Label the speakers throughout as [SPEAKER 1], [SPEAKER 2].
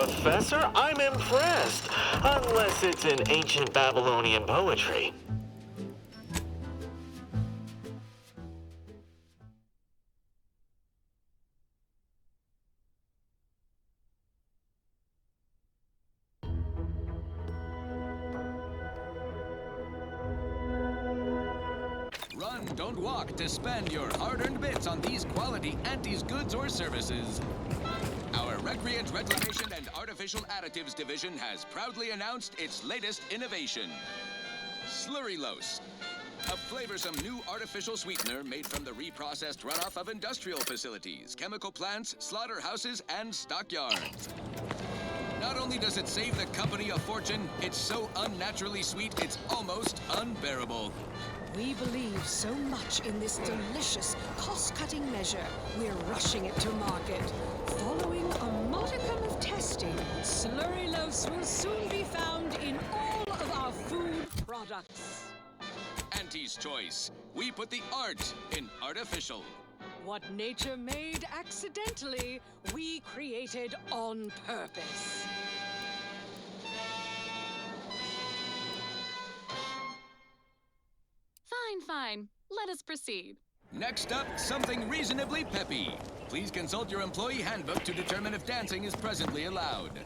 [SPEAKER 1] Professor. I'm impressed. Unless it's in ancient Babylonian poetry.
[SPEAKER 2] Run, don't walk to spend your hard-earned bits on these quality Antes goods or services. Our Recreant Reclamation and Artificial Additives division has proudly announced its latest innovation, Slurrylose, a flavorsome new artificial sweetener made from the reprocessed runoff of industrial facilities, chemical plants, slaughterhouses, and stockyards. Not only does it save the company a fortune, it's so unnaturally sweet it's almost unbearable.
[SPEAKER 3] We believe so much in this delicious, cost-cutting measure, we're rushing it to market. Following a modicum of testing, Slurrylose will soon be found in all of our food products.
[SPEAKER 2] Auntie's Choice. We put the art in artificial.
[SPEAKER 3] What nature made accidentally, we created on purpose.
[SPEAKER 4] Fine. Let us proceed.
[SPEAKER 2] Next up, something reasonably peppy. Please consult your employee handbook to determine if dancing is presently allowed.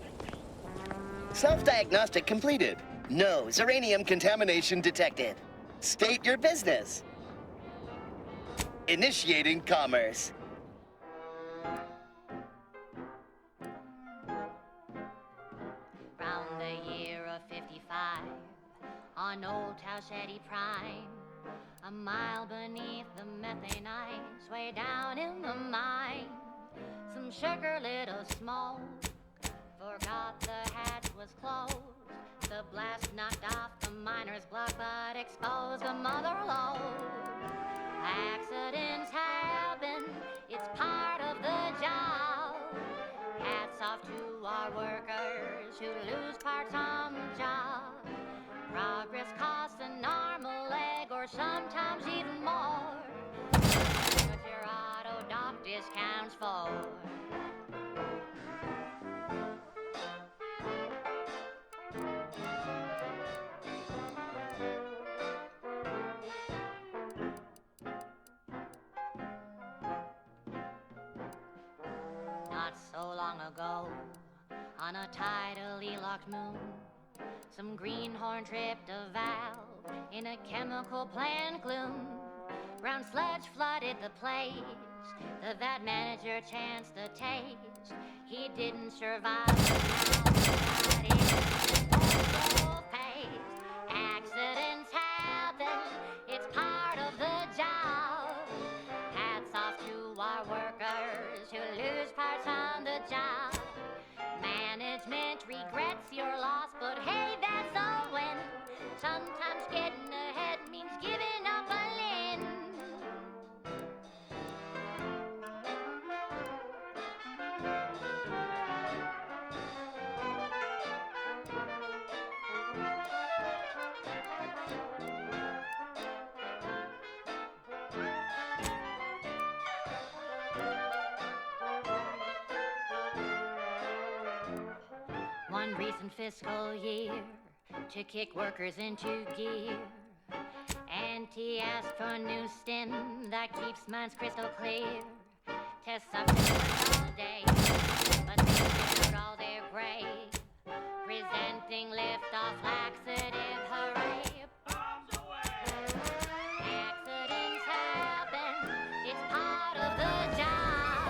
[SPEAKER 5] Self-diagnostic completed. No Zeranium contamination detected. State your business. Initiating commerce.
[SPEAKER 6] Round the year of 55, on Old Talshedi Prime, a mile beneath the methane ice, way down in the mine, some sugar lit a smoke, forgot the hatch was closed. The blast knocked off the miner's block, but exposed the mother lode. Accidents happen, it's part of the job. Hats off to our workers who lose parts on the job. Progress costs an arm, a leg, or sometimes even more. What your auto doc discounts for. Not so long ago, on a tidally locked moon, some greenhorn tripped a valve in a chemical plant gloom. Brown sludge flooded the place. The vat manager chanced a taste. He didn't survive the pace. Accidents happen. It's part of the job. Hats off to our workers who lose parts on the job. Management regrets your loss, but hey, that's a win. Sometimes getting ahead means giving up a limb. One recent fiscal year to kick workers into gear. Auntie asked for a new stim that keeps minds crystal clear. Test subjects work all day, but they spit out all their gray. Presenting lift-off laxative, hooray. Accidents happen, it's part of the job.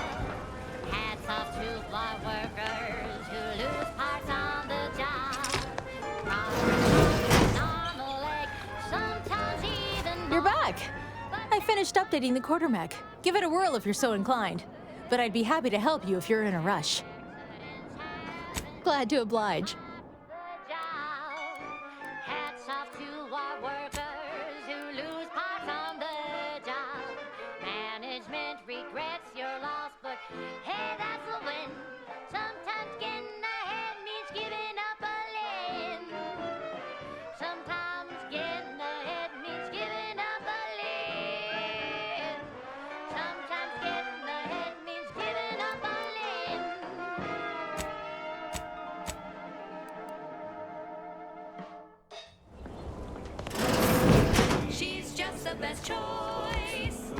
[SPEAKER 6] Hats off to floor workers who lose parts on the job. Normal leg, sometimes even
[SPEAKER 7] You're back! I finished updating the quartermech. Give it a whirl if you're so inclined. But I'd be happy to help you if you're in a rush. Glad to oblige.
[SPEAKER 6] Hats off to our workers who lose parts on the job. Management regrets your loss, but hey, that's a win. Sometimes getting ahead means giving up a limb. Sometimes getting ahead means giving up a limb. Sometimes getting ahead means giving up a limb. best choice.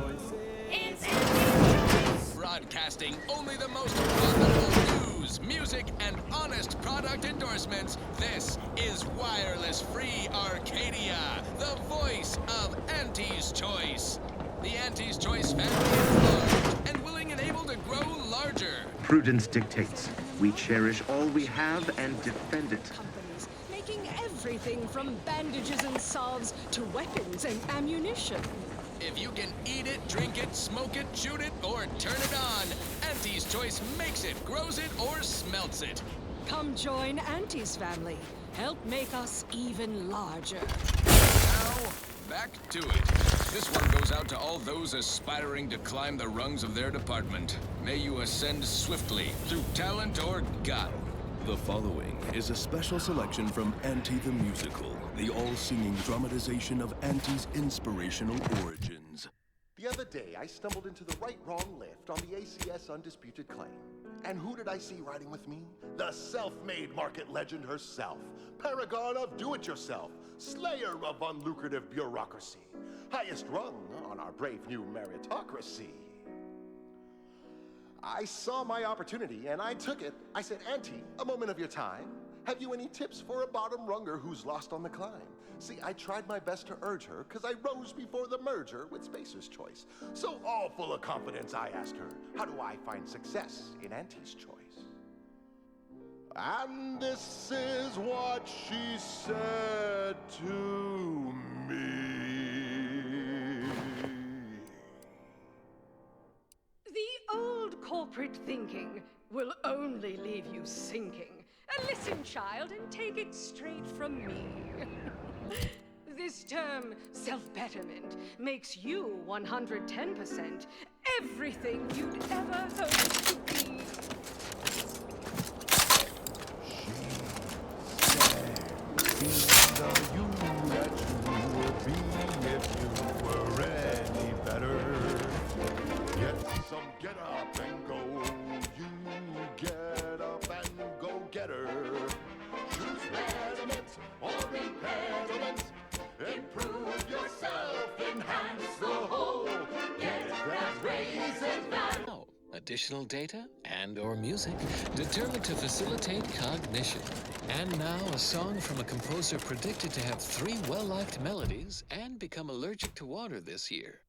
[SPEAKER 6] It's Andy's Choice.
[SPEAKER 2] Broadcasting only the most profitable news, music, and honest product endorsements, this is Wireless Free Arcadia, the voice of Auntie's Choice. The Auntie's Choice family is large and willing and able to grow larger.
[SPEAKER 8] Prudence dictates. We cherish all we have and defend it.
[SPEAKER 3] Companies making everything from bandages and salves to weapons and ammunition.
[SPEAKER 2] If you can eat it, drink it, smoke it, shoot it, or turn it on, Auntie's Choice makes it, grows it, or smelts it.
[SPEAKER 3] Come join Auntie's family. Help make us even larger.
[SPEAKER 2] Now, back to it. This one goes out to all those aspiring to climb the rungs of their department. May you ascend swiftly through talent or guile.
[SPEAKER 9] The following is a special selection from Auntie the Musical, the all-singing dramatization of Auntie's inspirational origins.
[SPEAKER 10] The other day, I stumbled into the right-wrong lift on the ACS Undisputed Claim. And who did I see riding with me? The self-made market legend herself. Paragon of do-it-yourself. Slayer of unlucrative bureaucracy. Highest rung on our brave new meritocracy. I saw my opportunity and I took it. I said, Auntie, a moment of your time. Have you any tips for a bottom runger who's lost on the climb? See, I tried my best to urge her because I rose before the merger with Spacer's Choice. So all full of confidence, I asked her, how do I find success in Auntie's Choice? And this is what she said to me.
[SPEAKER 3] The old corporate thinking will only leave you sinking. Listen, child, and take it straight from me. This term, self-betterment, makes you 110% everything you'd ever hoped to be.
[SPEAKER 10] You that you would be if you were any better. Get some get up and go. You get up and go get her. Choose betterment or impediment. Improve yourself, enhance the whole. Get that raises value.
[SPEAKER 11] Now, additional data and/or music determined to facilitate cognition. And now, a song from a composer predicted to have 3 well-liked melodies and become allergic to water this year.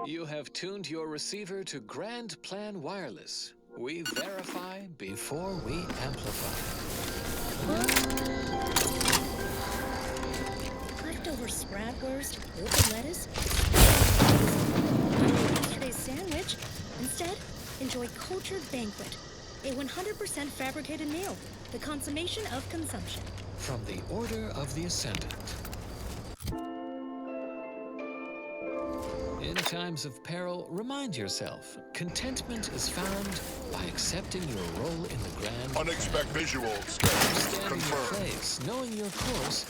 [SPEAKER 11] You have tuned your receiver to Grand Plan Wireless. We verify before we amplify.
[SPEAKER 12] Leftover Spratwurst, local lettuce, yesterday's sandwich. Instead, enjoy Cultured Banquet, a 100% fabricated meal, the consummation of consumption.
[SPEAKER 11] From the Order of the Ascendant. In times of peril, remind yourself, contentment is found by accepting your role in the grand...
[SPEAKER 10] Unexpected visual status
[SPEAKER 11] Understanding your
[SPEAKER 10] confirmed.
[SPEAKER 11] place, knowing your course...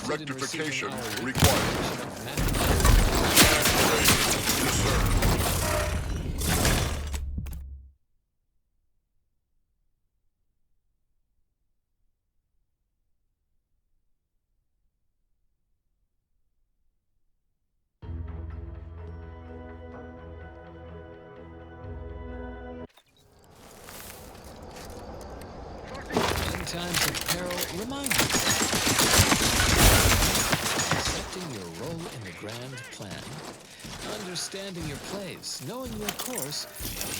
[SPEAKER 10] Rectification required. Yes, sir.
[SPEAKER 11] In times of peril, remind yourself. Accepting your role in the grand plan. Understanding your place, knowing your course,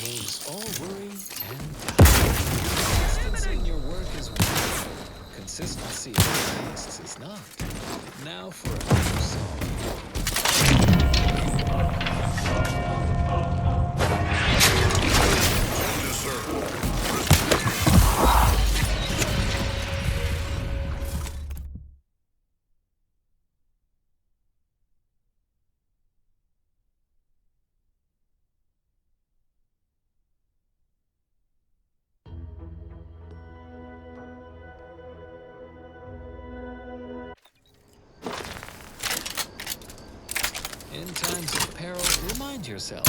[SPEAKER 11] removes all worry and doubt. Consistency in your work is wonderful. Consistency in your tastes is not. Now for a new song.
[SPEAKER 10] Yes, sir.
[SPEAKER 11] In times of peril, remind yourself.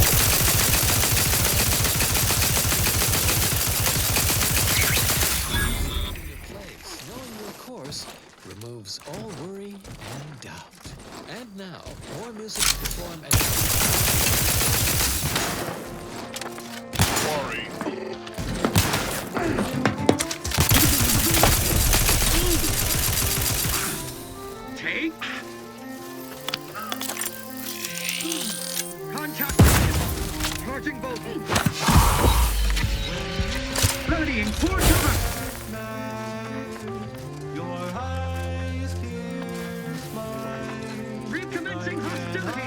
[SPEAKER 11] Knowing your place, knowing your course, removes all worry and doubt. And now, more music to perform at...
[SPEAKER 10] Sorry.
[SPEAKER 13] Take. Contact. Charging both. Readying for cover. Your eyes pierce mine. Recommencing hostility.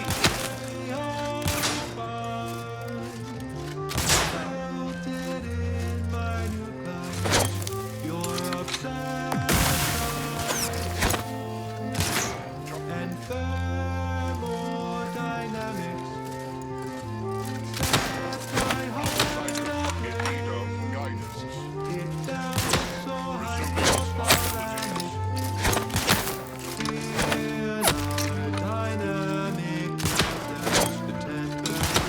[SPEAKER 13] You're upset. And thermodynamics sets my heart ablaze. It sounds so hypothalamic. Thermodynamic, that's the temperature.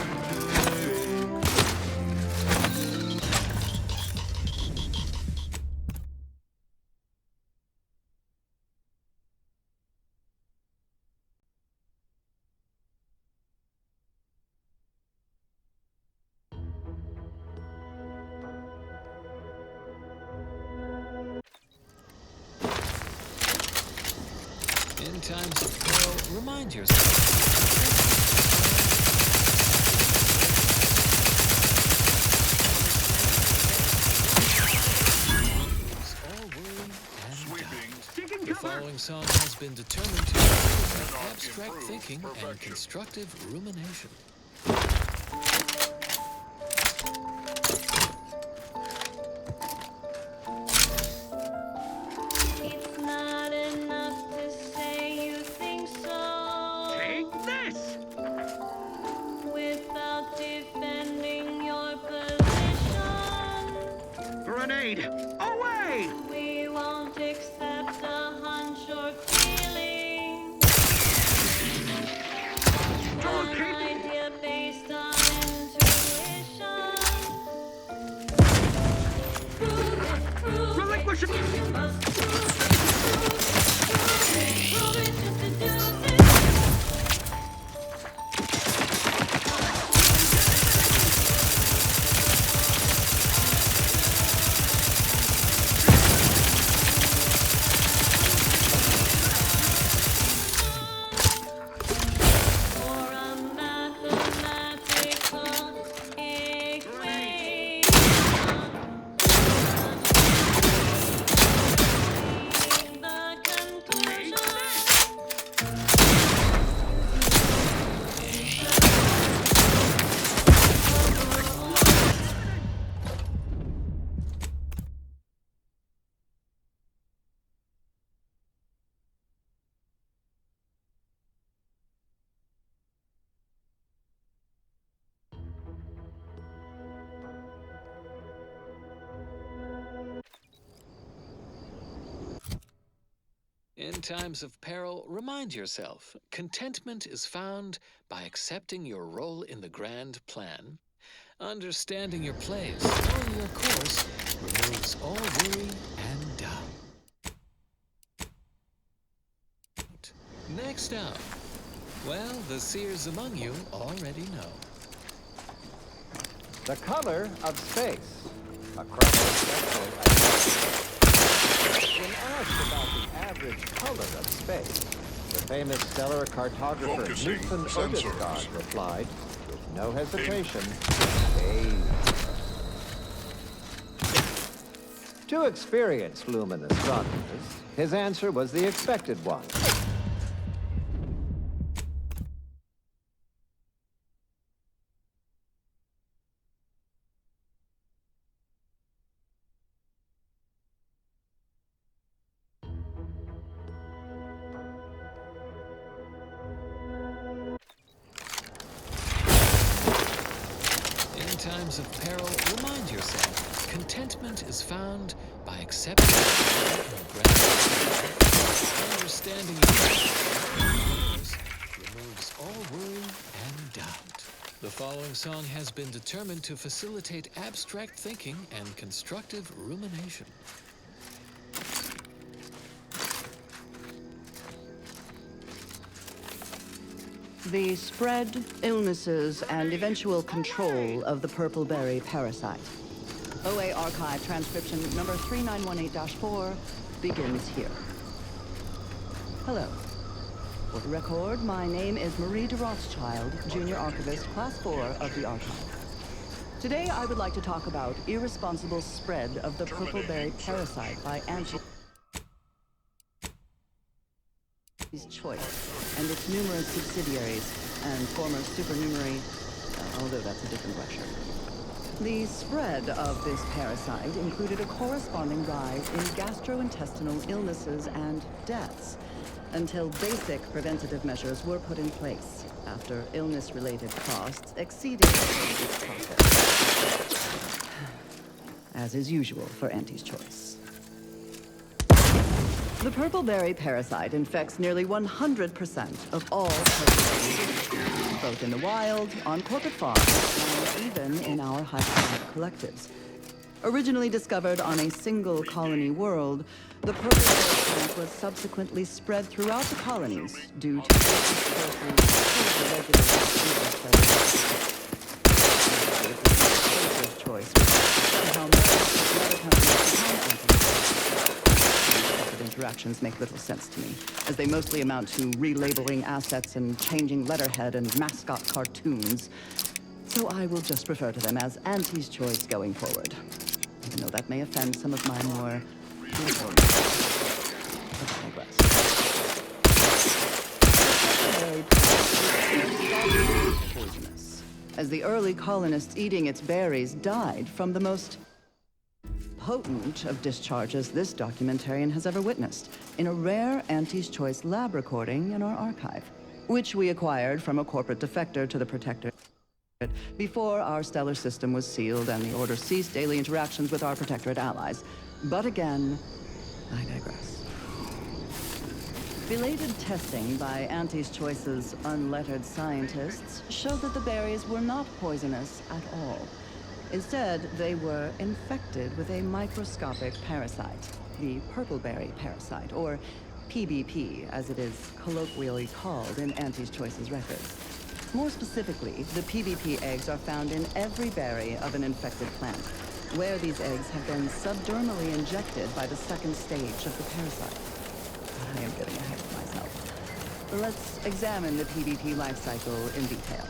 [SPEAKER 11] In times of peril, remind yourself. All worry and doubt. The following song has been determined to improve abstract thinking and constructive rumination.
[SPEAKER 6] It's not enough to say you think so.
[SPEAKER 13] Take this!
[SPEAKER 6] Without defending your position,
[SPEAKER 13] Grenade! Away!
[SPEAKER 6] we won't accept a hunch or feeling. One idea based on intuition. Prove
[SPEAKER 13] Relinquish it!
[SPEAKER 6] you must prove it to seduce it.
[SPEAKER 11] In times of peril, remind yourself, contentment is found by accepting your role in the grand plan. Understanding your place, knowing your course, removes all worry and doubt. Next up, well, the seers among you already know.
[SPEAKER 14] The color of space. A cross-sectional idea. When asked about the average color of space, the famous stellar cartographer Newton Otisgard replied, with no hesitation, beige. To experienced luminous astronomers, his answer was the expected one.
[SPEAKER 11] In times of peril, remind yourself, contentment is found by accepting and gratitude. Understanding removes all worry and doubt. The following song has been determined to facilitate abstract thinking and constructive rumination.
[SPEAKER 15] The spread, illnesses, and eventual control of the purple berry parasite. OA Archive transcription number 3918-4 begins here. Hello. For the record, my name is Marie de Rothschild, Junior Archivist, Class 4 of the Archive. Today, I would like to talk about irresponsible spread of the purple berry parasite by Auntie's Choice and its numerous subsidiaries and former supernumerary, although that's a different lecture. The spread of this parasite included a corresponding rise in gastrointestinal illnesses and deaths until basic preventative measures were put in place after illness-related costs exceeded its profit. As is usual for Auntie's Choice. The purple berry parasite infects nearly 100% of all purple berries, both in the wild, on corporate farms, and even in our hydroponic collectives. Originally discovered on a single colony world, the purple berry plant was subsequently spread throughout the colonies due to choice, interactions make little sense to me, as they mostly amount to relabeling assets and changing letterhead and mascot cartoons. So I will just refer to them as Auntie's Choice going forward, even though that may offend some of my more poisonous, as the early colonists eating its berries died from the most potent of discharges this documentarian has ever witnessed in a rare Auntie's Choice lab recording in our archive, which we acquired from a corporate defector to the Protectorate before our stellar system was sealed and the Order ceased daily interactions with our Protectorate allies. But again, I digress. Belated testing by Auntie's Choice's unlettered scientists showed that the berries were not poisonous at all. Instead, they were infected with a microscopic parasite, the purpleberry parasite, or PBP, as it is colloquially called in Auntie's Choice's records. More specifically, the PBP eggs are found in every berry of an infected plant, where these eggs have been subdermally injected by the second stage of the parasite. I am getting ahead of myself. Let's examine the PBP life cycle in detail.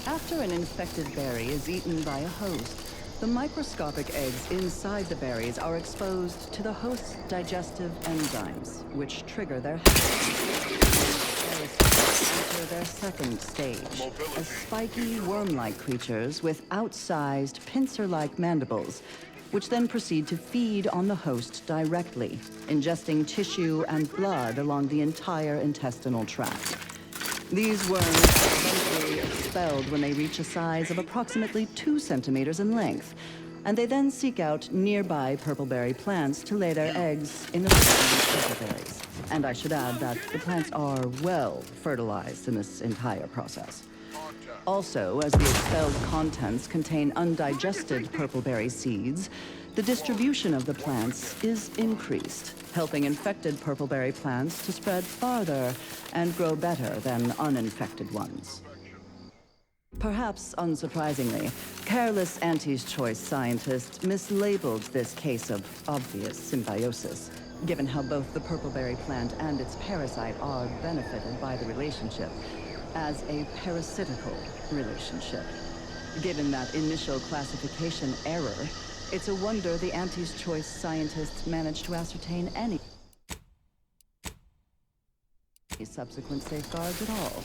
[SPEAKER 15] After an infected berry is eaten by a host, the microscopic eggs inside the berries are exposed to the host's digestive enzymes, which trigger their enter their second stage as spiky worm-like creatures with outsized pincer-like mandibles, which then proceed to feed on the host directly, ingesting tissue and blood along the entire intestinal tract. These worms are eventually expelled when they reach a size of approximately 2 centimeters in length, and they then seek out nearby purpleberry plants to lay their eggs in the purpleberries. And I should add that the plants are well fertilized in this entire process. Also, as the expelled contents contain undigested purpleberry seeds, the distribution of the plants is increased, helping infected purpleberry plants to spread farther and grow better than uninfected ones. Perhaps unsurprisingly, careless Auntie's Choice scientists mislabeled this case of obvious symbiosis, given how both the purpleberry plant and its parasite are benefited by the relationship, as a parasitical relationship. Given that initial classification error, it's a wonder the Auntie's Choice scientists managed to ascertain any subsequent safeguards at all.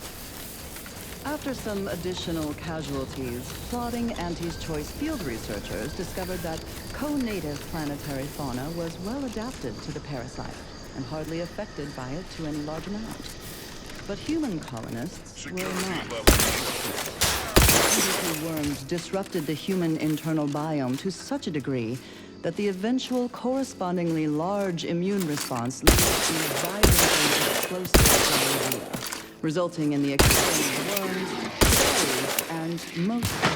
[SPEAKER 15] After some additional casualties, plodding Auntie's Choice field researchers discovered that co-native planetary fauna was well adapted to the parasite and hardly affected by it to any large amount. But human colonists were not. Individual worms disrupted the human internal biome to such a degree that the eventual correspondingly large immune response led to violently explosive diarrhea, resulting in the explosion of worms, berries, and most of the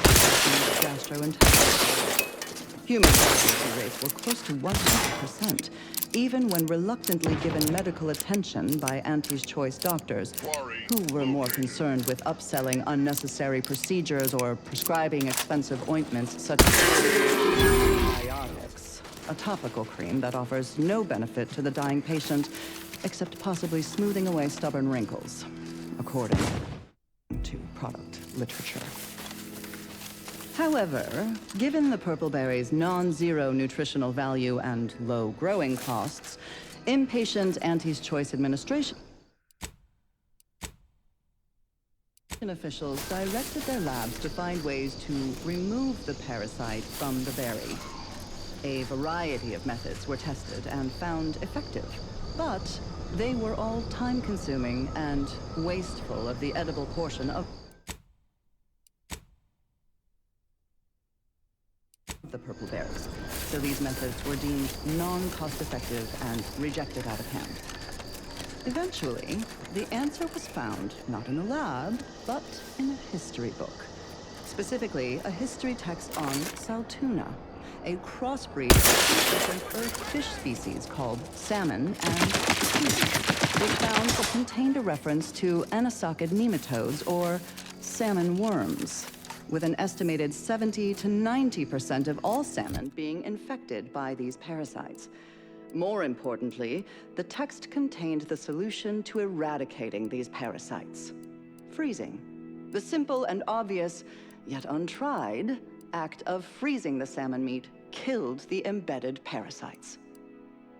[SPEAKER 15] gastrointestinal. Human mortality rates were close to 100%, even when reluctantly given medical attention by Auntie's Choice doctors, who were more concerned with upselling unnecessary procedures or prescribing expensive ointments such as Biotics, a topical cream that offers no benefit to the dying patient except possibly smoothing away stubborn wrinkles, according to product literature. However, given the purpleberry's non-zero nutritional value and low growing costs, impatient Auntie's Choice administration officials directed their labs to find ways to remove the parasite from the berry. A variety of methods were tested and found effective, but they were all time-consuming and wasteful of the edible portion of the purple berries, so these methods were deemed non-cost-effective and rejected out of hand. Eventually, the answer was found not in a lab, but in a history book. Specifically, a history text on Saltuna, a crossbreed of two different earth fish species called salmon and tuna, which found it contained a reference to anisakid nematodes, or salmon worms, with an estimated 70 to 90% of all salmon being infected by these parasites. More importantly, the text contained the solution to eradicating these parasites: freezing. The simple and obvious, yet untried, act of freezing the salmon meat killed the embedded parasites.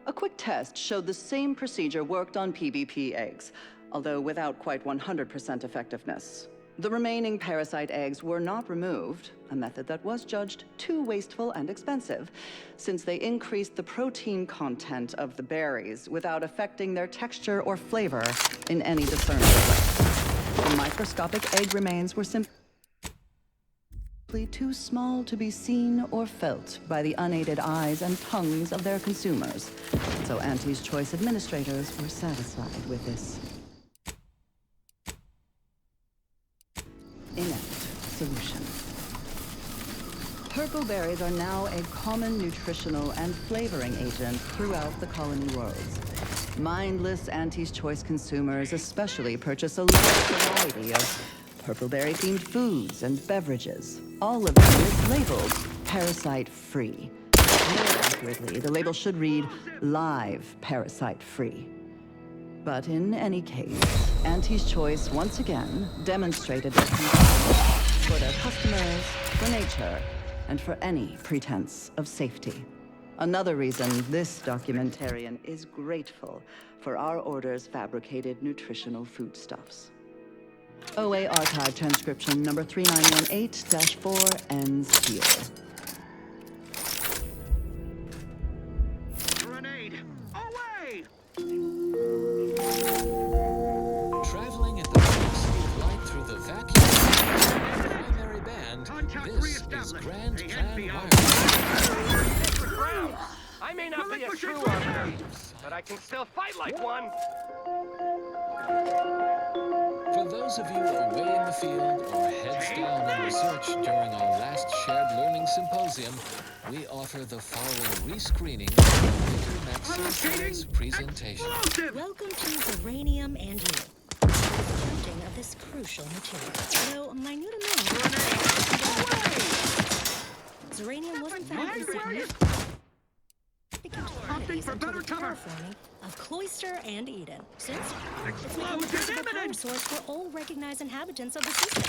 [SPEAKER 15] A quick test showed the same procedure worked on PBP eggs, although without quite 100% effectiveness. The remaining parasite eggs were not removed, a method that was judged too wasteful and expensive, since they increased the protein content of the berries without affecting their texture or flavor in any discernible way. The microscopic egg remains were simply too small to be seen or felt by the unaided eyes and tongues of their consumers, so Auntie's Choice administrators were satisfied with this inept solution. Purple berries are now a common nutritional and flavoring agent throughout the colony worlds. Mindless Auntie's Choice consumers especially purchase a large variety of purpleberry-themed foods and beverages, all of them mislabeled parasite-free. More accurately, the label should read live parasite-free. But in any case, Auntie's Choice once again demonstrated their concern for their customers, for nature, and for any pretense of safety. Another reason this documentarian is grateful for our order's fabricated nutritional foodstuffs. OA Archive transcription number 3918-4 ends here.
[SPEAKER 13] Grenade! Away!
[SPEAKER 11] Traveling at the speed of light through the vacuum of the primary band,
[SPEAKER 13] Contact
[SPEAKER 11] this is is Grand Plan
[SPEAKER 13] Ground. I may not be a true arbiter, but I can still fight like one.
[SPEAKER 11] For those of you away in the field or heads down in research during our last shared learning symposium, we offer the following rescreening of Peter Maximo's presentation.
[SPEAKER 12] Welcome to Zeranium and You. Counting of this crucial material. Though minute amount, Zeranium wasn't found in significant quantities until the terraforming of Cloister and Eden. Since it's not a possible power source for all recognized inhabitants of the system.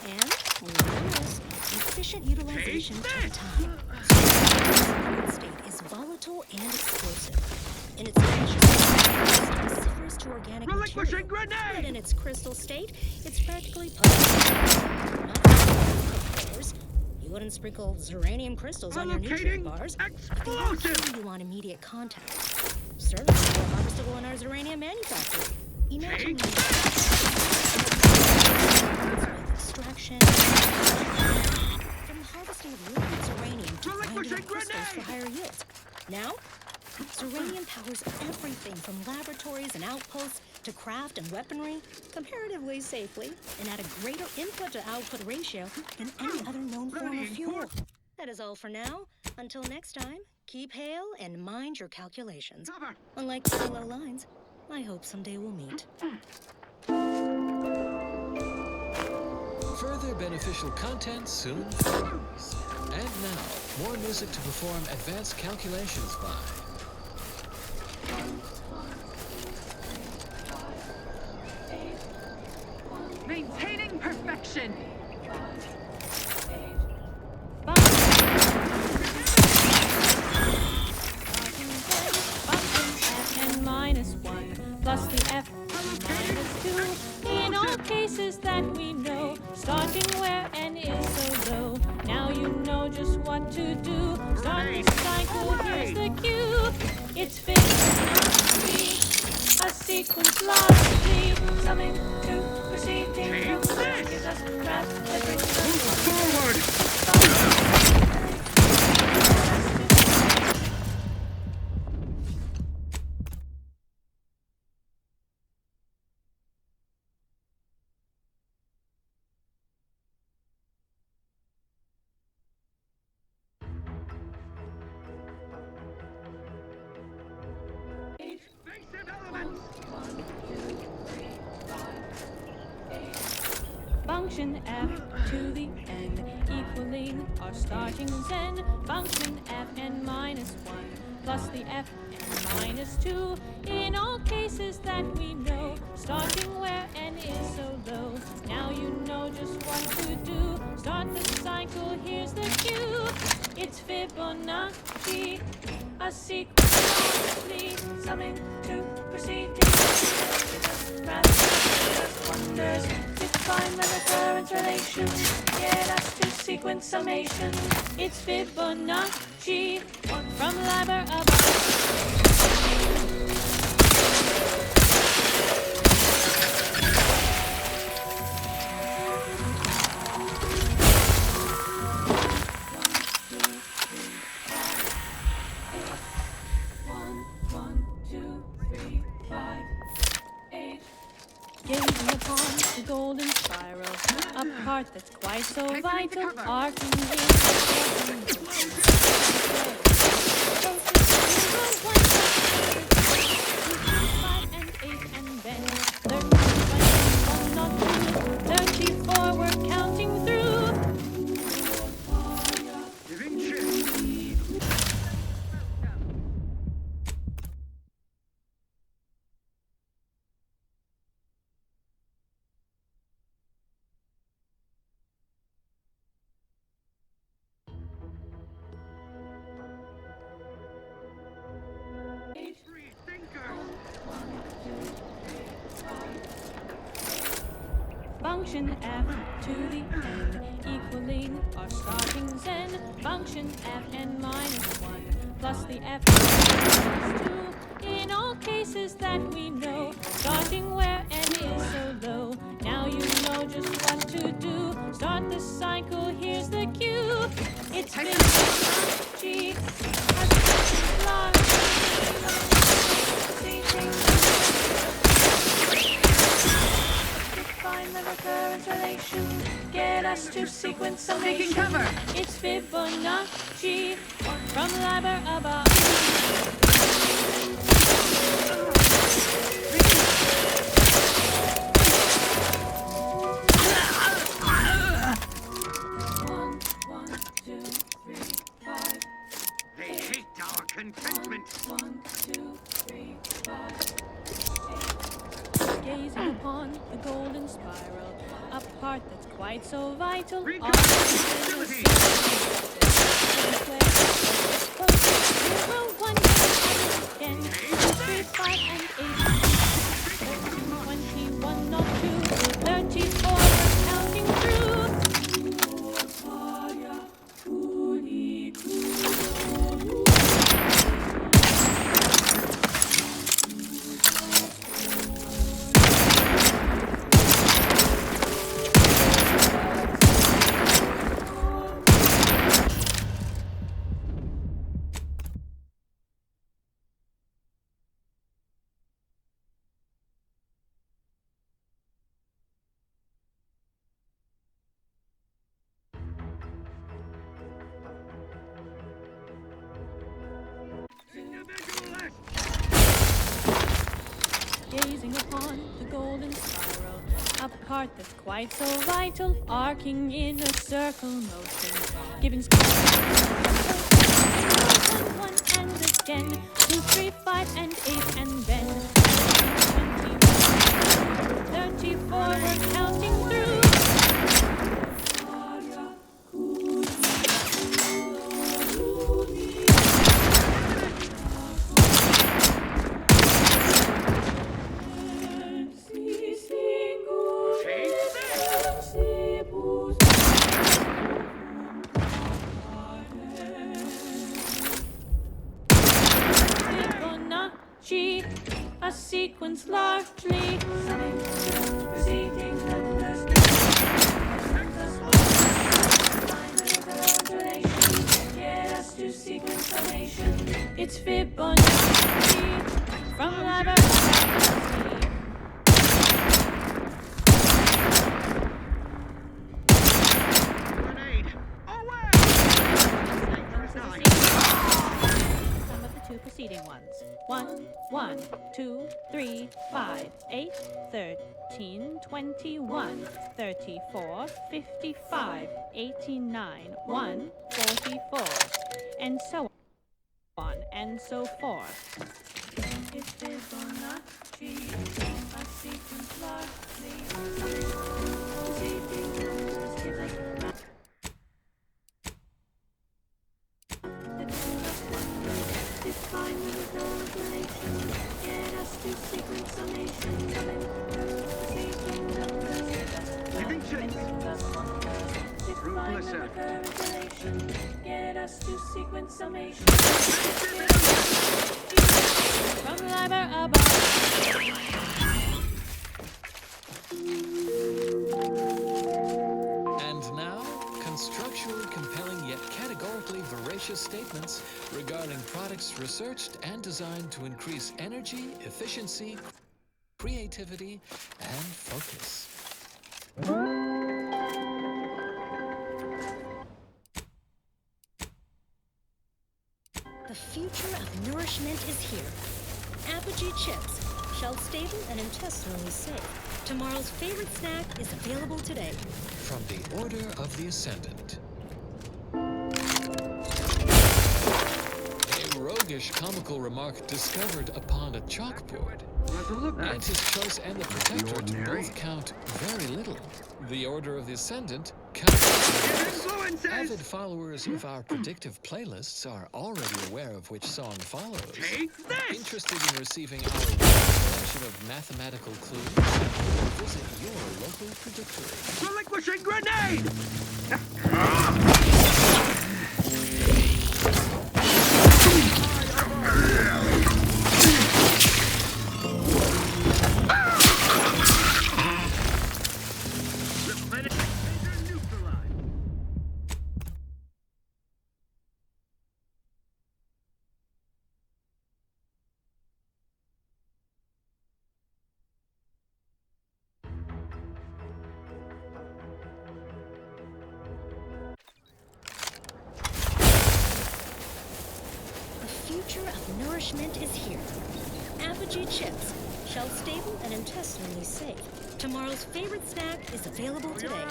[SPEAKER 12] And we notice efficient utilization of time. The state is volatile and explosive. In its gaseous state, it's vociferous to organic material. But in its crystal state, it's practically pulverized. Not players. You wouldn't sprinkle Zeranium crystals on your nutrient bars. Explosive! You want immediate contact. Certainly more harvestable in our Zeranium manufactory. Imagine extraction from harvesting of liquid Zeranium to grinding crystals for higher yields. Now, Zeranium powers everything from laboratories and outposts to craft and weaponry comparatively safely and at a greater input-to-output ratio than any other known form of fuel. That is all for now. Until next time, keep hail and mind your calculations. Unlike the low lines, I hope someday we'll meet.
[SPEAKER 11] Further beneficial content soon follows. And now, more music to perform advanced calculations by.
[SPEAKER 16] Maintaining perfection.
[SPEAKER 7] N minus 1 plus the F minus 2 in all cases that we know, starting where N is so low. Now you know just what to do. Start the cycle, here's the cue. It's Fibonacci, a sequence logically, summing to proceeding from where gives us grasp every forward. Function f to the n equaling our starting zen. Function f n minus 1 plus the f n minus 2 in all cases that we know, starting where n is so low. Now you know just what to do. Start the cycle, here's the cue. It's Fibonacci, a sequence logically, summing to proceeding. Wonders to find the recurrence relation. Get us to sequence summation. It's Fibonacci from Liber above. Gazing upon the golden spiral, a part that's quite so vital, arcing and 8 and then 13, 21, not 34, we're counting through. Function f to the n equaling our starting zen. Function f n minus 1 plus the f minus 2 in all cases that we know, starting where n is so low. Now you know know just what to do. Start the cycle, here's the cue. It's been G. Define the recurrence relation. Get us to sequence summation.
[SPEAKER 16] Taking cover.
[SPEAKER 7] It's Fibonacci from Liber above.
[SPEAKER 13] They hate our contentment.
[SPEAKER 7] 1, 2, 3, 5, 8. Gazing upon the golden spiral, a part that's quite so vital.
[SPEAKER 13] Reconstructability.
[SPEAKER 7] 0, 1, 10, 2, 3, 5, and 8. 21, not 2, 34, we're counting through. Gazing upon the golden spiral, a part that's quite so vital, arcing in a circle motion, giving sky 1 and again, 2, 3, 5, and 8, and then 21, 34, we're counting through. Fibonacci, a sequence largely proceeding get us to sequence summation. It's Fibonacci from Liber. Preceding ones. 1, 1, 2, 3, 5, 8, 13, 21, 34, 55, 89, 1, 44, and so on and so forth. It's Fibonacci, a sequence largely proceeding numbers give us define the recurrent relation. Get us to sequence summation.
[SPEAKER 13] Giving chase.
[SPEAKER 7] Define the recurrent relation. Get us to sequence summation. From Liber above.
[SPEAKER 11] And now, constructually compelling yet categorically voracious statements regarding products researched and designed to increase energy, efficiency, creativity, and focus.
[SPEAKER 12] The future of nourishment is here. Apogee chips, shelf stable and intestinally safe. Tomorrow's favorite snack is available today.
[SPEAKER 11] From the Order of the Ascendant. A roguish comical remark discovered upon a chalkboard. And his choice and the Protectorate both count very little. The Order of the Ascendant counts. Avid followers of our predictive playlists are already aware of which song follows.
[SPEAKER 13] Take this!
[SPEAKER 11] Interested in receiving our collection of mathematical clues? Visit your local predictory.
[SPEAKER 13] Relinquishing grenade!
[SPEAKER 12] future of nourishment is here. Apogee chips, shelf-stable and intestinally safe. Tomorrow's favorite snack is available today.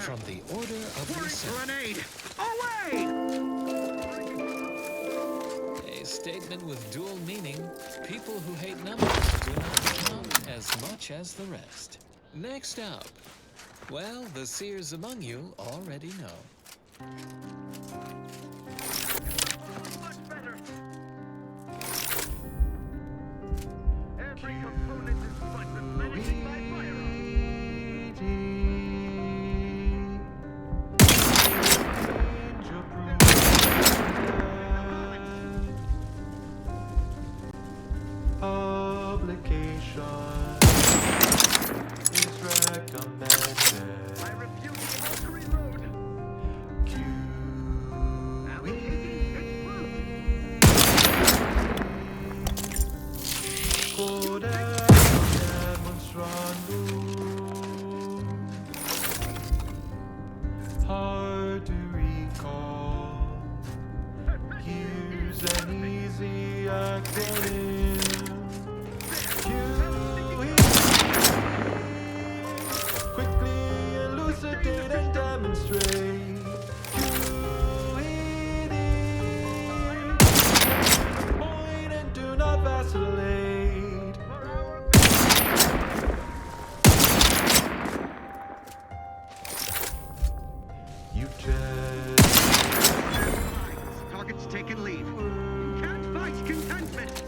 [SPEAKER 11] From the Order of the Ascendant. A statement with dual meaning. People who hate numbers do not count as much as the rest. Next up, well, the seers among you already know.
[SPEAKER 13] Every component is fundamentally by fire.
[SPEAKER 17] Publication is recommended.
[SPEAKER 13] I refuse the Valkyrie Road.
[SPEAKER 17] Hard to recall. Here's an easy acronym. Quickly elucidate and demonstrate. Point and do not vacillate. You've just
[SPEAKER 13] Target's taken leave. Can't fight contentment.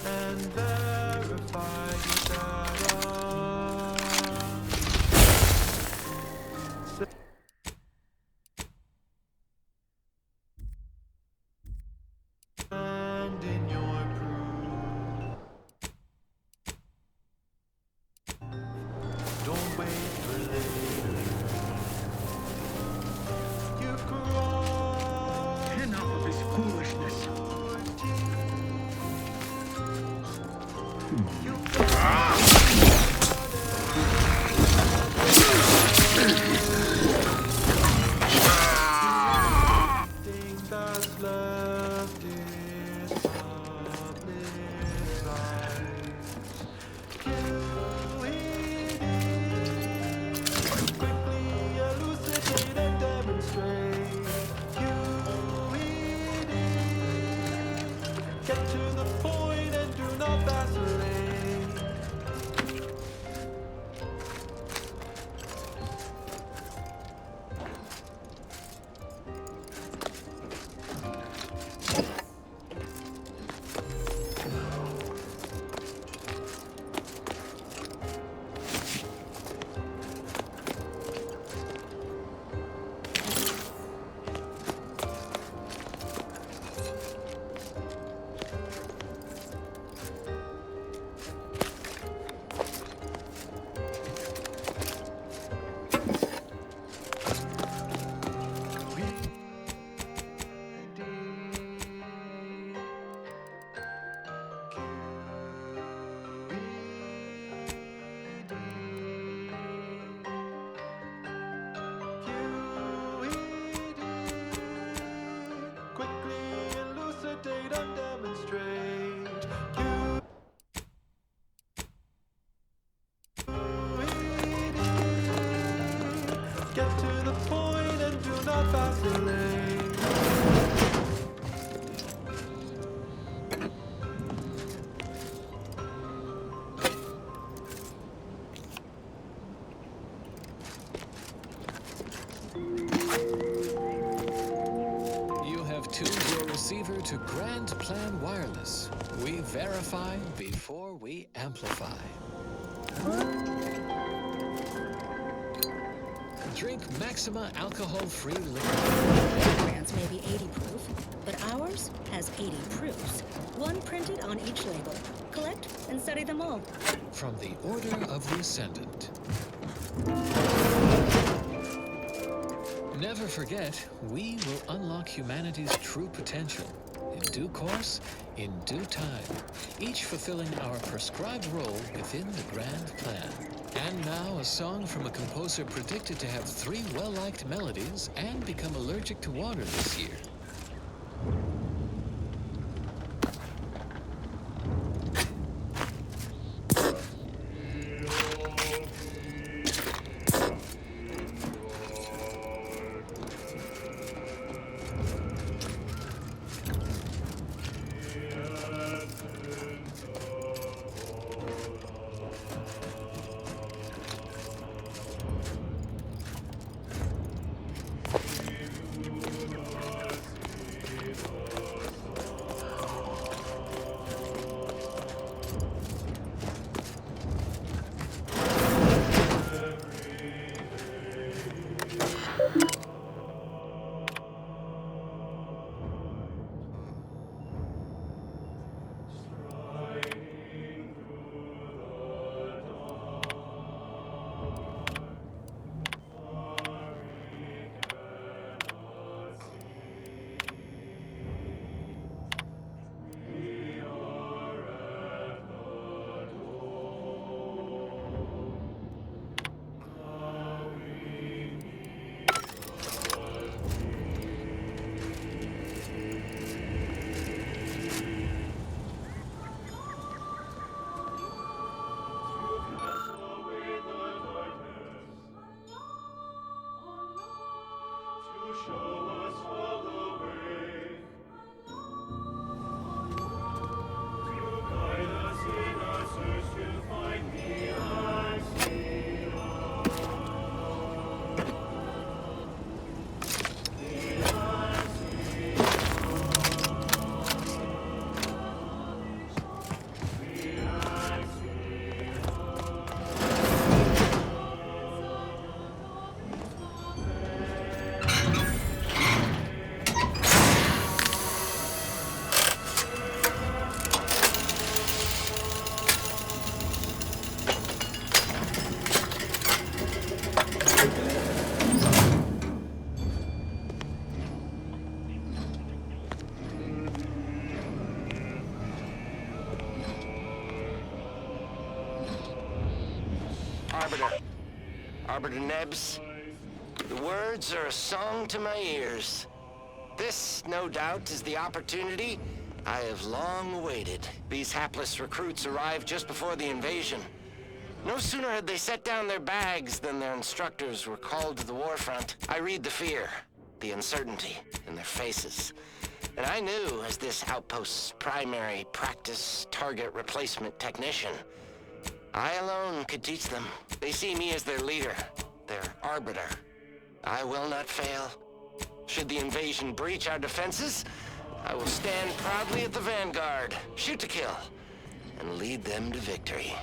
[SPEAKER 17] and verify your data. And in your proof. Don't wait for later. You've crossed.
[SPEAKER 13] Enough of this foolishness.
[SPEAKER 17] Thing that's left is publicized. Quickly elucidate and demonstrate. Get to the point and do not vacillate. Quickly elucidate and demonstrate. Get to the point and do not vacillate.
[SPEAKER 11] You have tuned your receiver to Grand Plan Wireless. We verify before we amplify. Drink Maxima alcohol-free liquor.
[SPEAKER 12] Brands may be 80 proof, but ours has 80 proofs. One printed on each label. Collect and study them all.
[SPEAKER 11] From the Order of the Ascendant. Never forget, we will unlock humanity's true potential. In due course, in due time, each fulfilling our prescribed role within the grand plan. And now a song from a composer predicted to have 3 well-liked melodies and become allergic to water this year.
[SPEAKER 18] Arbiter. Arbiter Nebs, the words are a song to my ears. This, no doubt, is the opportunity I have long awaited. These hapless recruits arrived just before the invasion. No sooner had they set down their bags than their instructors were called to the warfront. I read the fear, the uncertainty in their faces. And I knew, as this outpost's primary practice target replacement technician, I alone could teach them. They see me as their leader, their arbiter. I will not fail. Should the invasion breach our defenses, I will stand proudly at the vanguard, shoot to kill, and lead them to victory.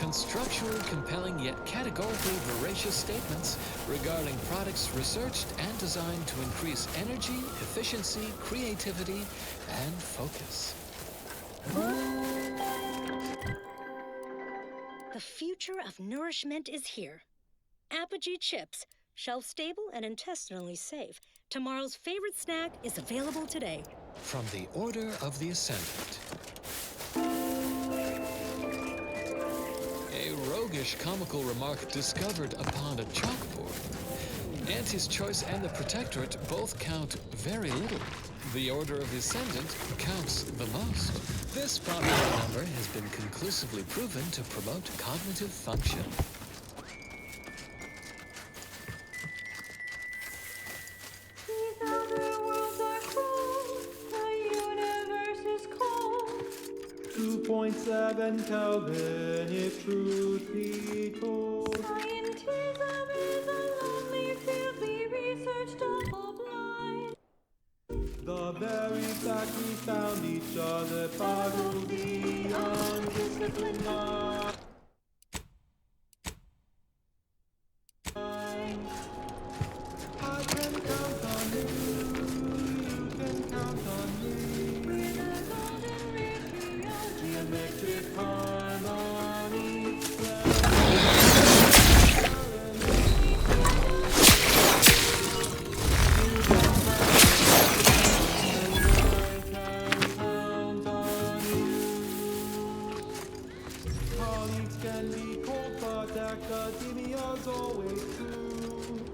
[SPEAKER 11] Structurally compelling yet categorically voracious statements regarding products researched and designed to increase energy, efficiency, creativity, and focus.
[SPEAKER 12] The future of nourishment is here. Apogee chips, shelf-stable and intestinally safe. Tomorrow's favorite snack is available today.
[SPEAKER 11] From the Order of the Ascendant. A roguish comical remark discovered upon a chalkboard. Auntie's Choice and the Protectorate both count very little. The Order of the Ascendant counts the most. This popular number has been conclusively proven to promote cognitive function.
[SPEAKER 7] These outer worlds are cold, the universe is cold.
[SPEAKER 17] 2.7 Kelvin, if truth be told.
[SPEAKER 7] Scientism is a lonely field, we research double-blind.
[SPEAKER 17] The very fact we found each other boggles the undisciplined mind. I can count on you, you can count on me.
[SPEAKER 7] We're the golden ratio,
[SPEAKER 17] geometric harmony. Colleagues can be cold, but academia's always true.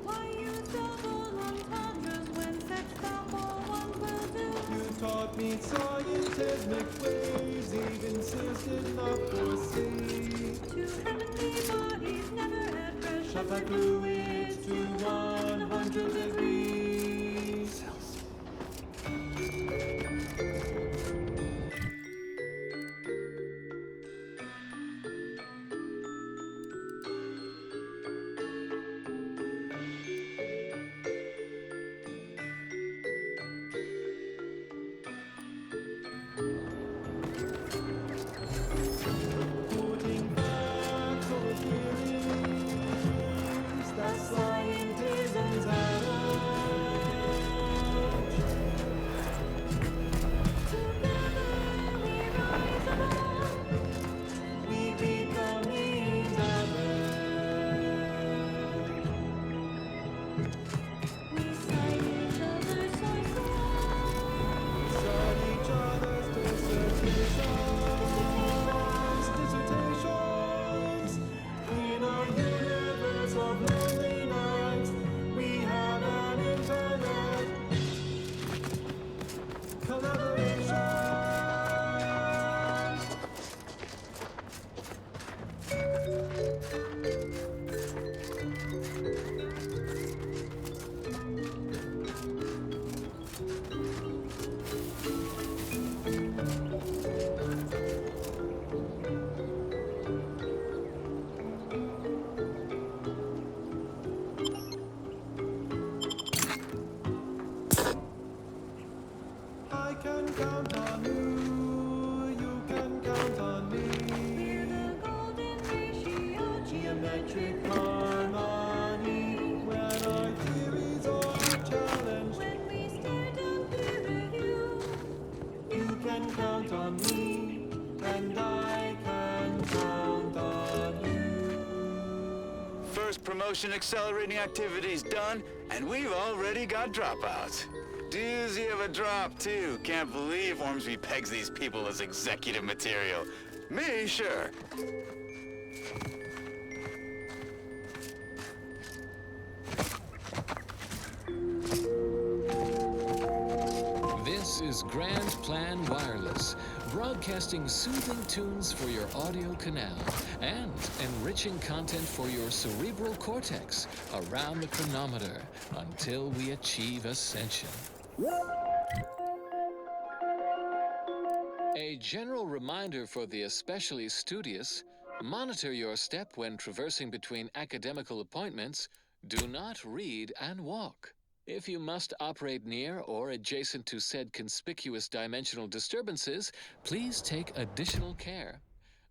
[SPEAKER 7] Why use double entendres when sex double one will do?
[SPEAKER 17] You taught me scientific ways, even insisted not foresee.
[SPEAKER 7] Two heavenly bodies never at rest.
[SPEAKER 17] Shot by fluids to 100 degrees Celsius. Putting facts over feelings, that's scientism's attitude. collaboration. I can count on you, you can count on me. We're the golden ratio, geometric harmony. When our theories are challenged, when we stare down peer review, you can count on me, and I can count on you.
[SPEAKER 19] First promotion accelerating activities done, and we've already got dropouts. Doozy of a drop, too. Can't believe Ormsby pegs these people as executive material. Me, sure.
[SPEAKER 11] This is Grand Plan Wireless, broadcasting soothing tunes for your audio canal and enriching content for your cerebral cortex around the chronometer until we achieve ascension. A general reminder for the especially studious: monitor your step when traversing between academical appointments. Do not read and walk. If you must operate near or adjacent to said conspicuous dimensional disturbances, please take additional care.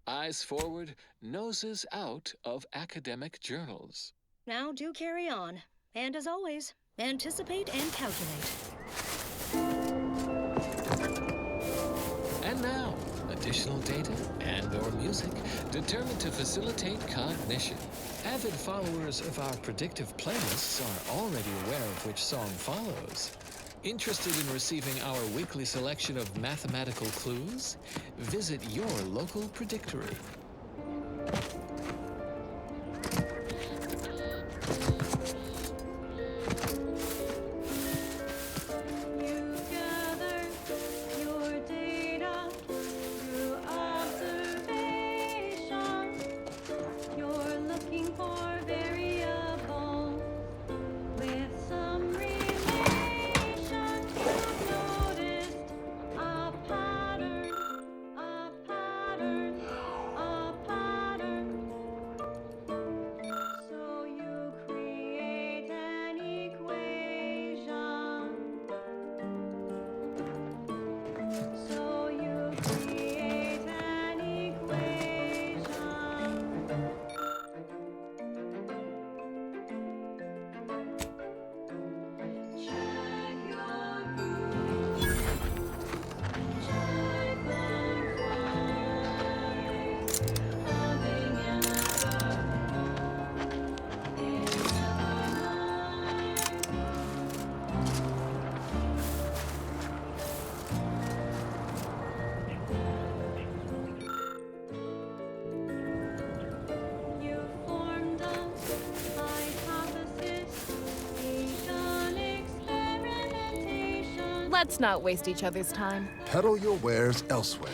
[SPEAKER 11] Eyes forward, noses out of academic journals.
[SPEAKER 12] Now do carry on. And as always, anticipate and calculate.
[SPEAKER 11] And now, additional data and/or music determined to facilitate cognition. Avid followers of our predictive playlists are already aware of which song follows. Interested in receiving our weekly selection of mathematical clues? Visit your local predictory.
[SPEAKER 20] Let's not waste each other's time.
[SPEAKER 10] Peddle your wares elsewhere.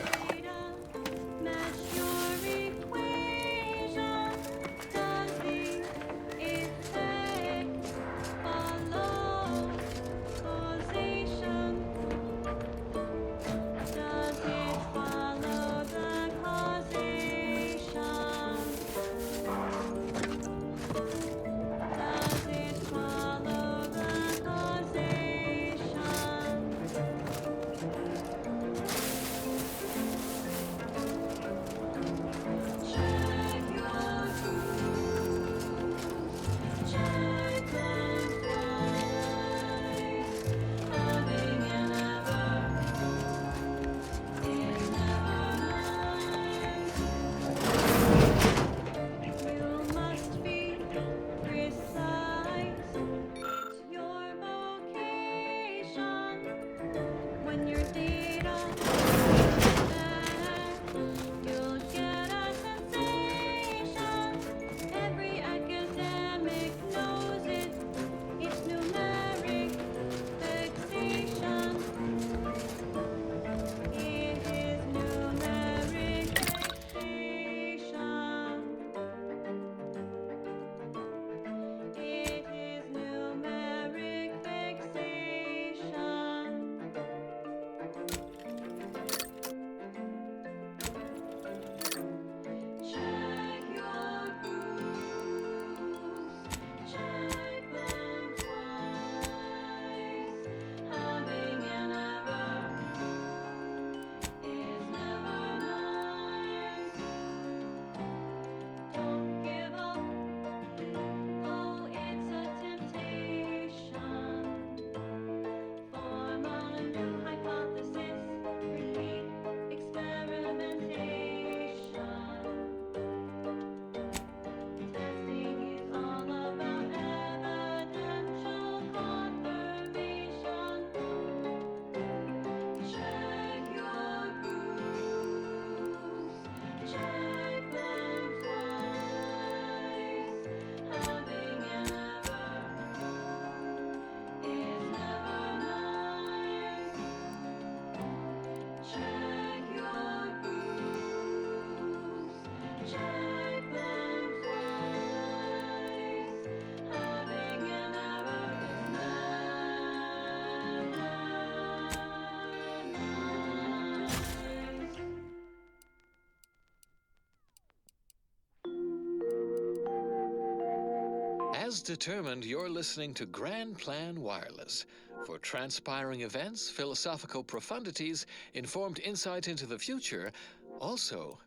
[SPEAKER 11] is determined you're listening to Grand Plan Wireless for transpiring events, philosophical profundities, informed insight into the future, also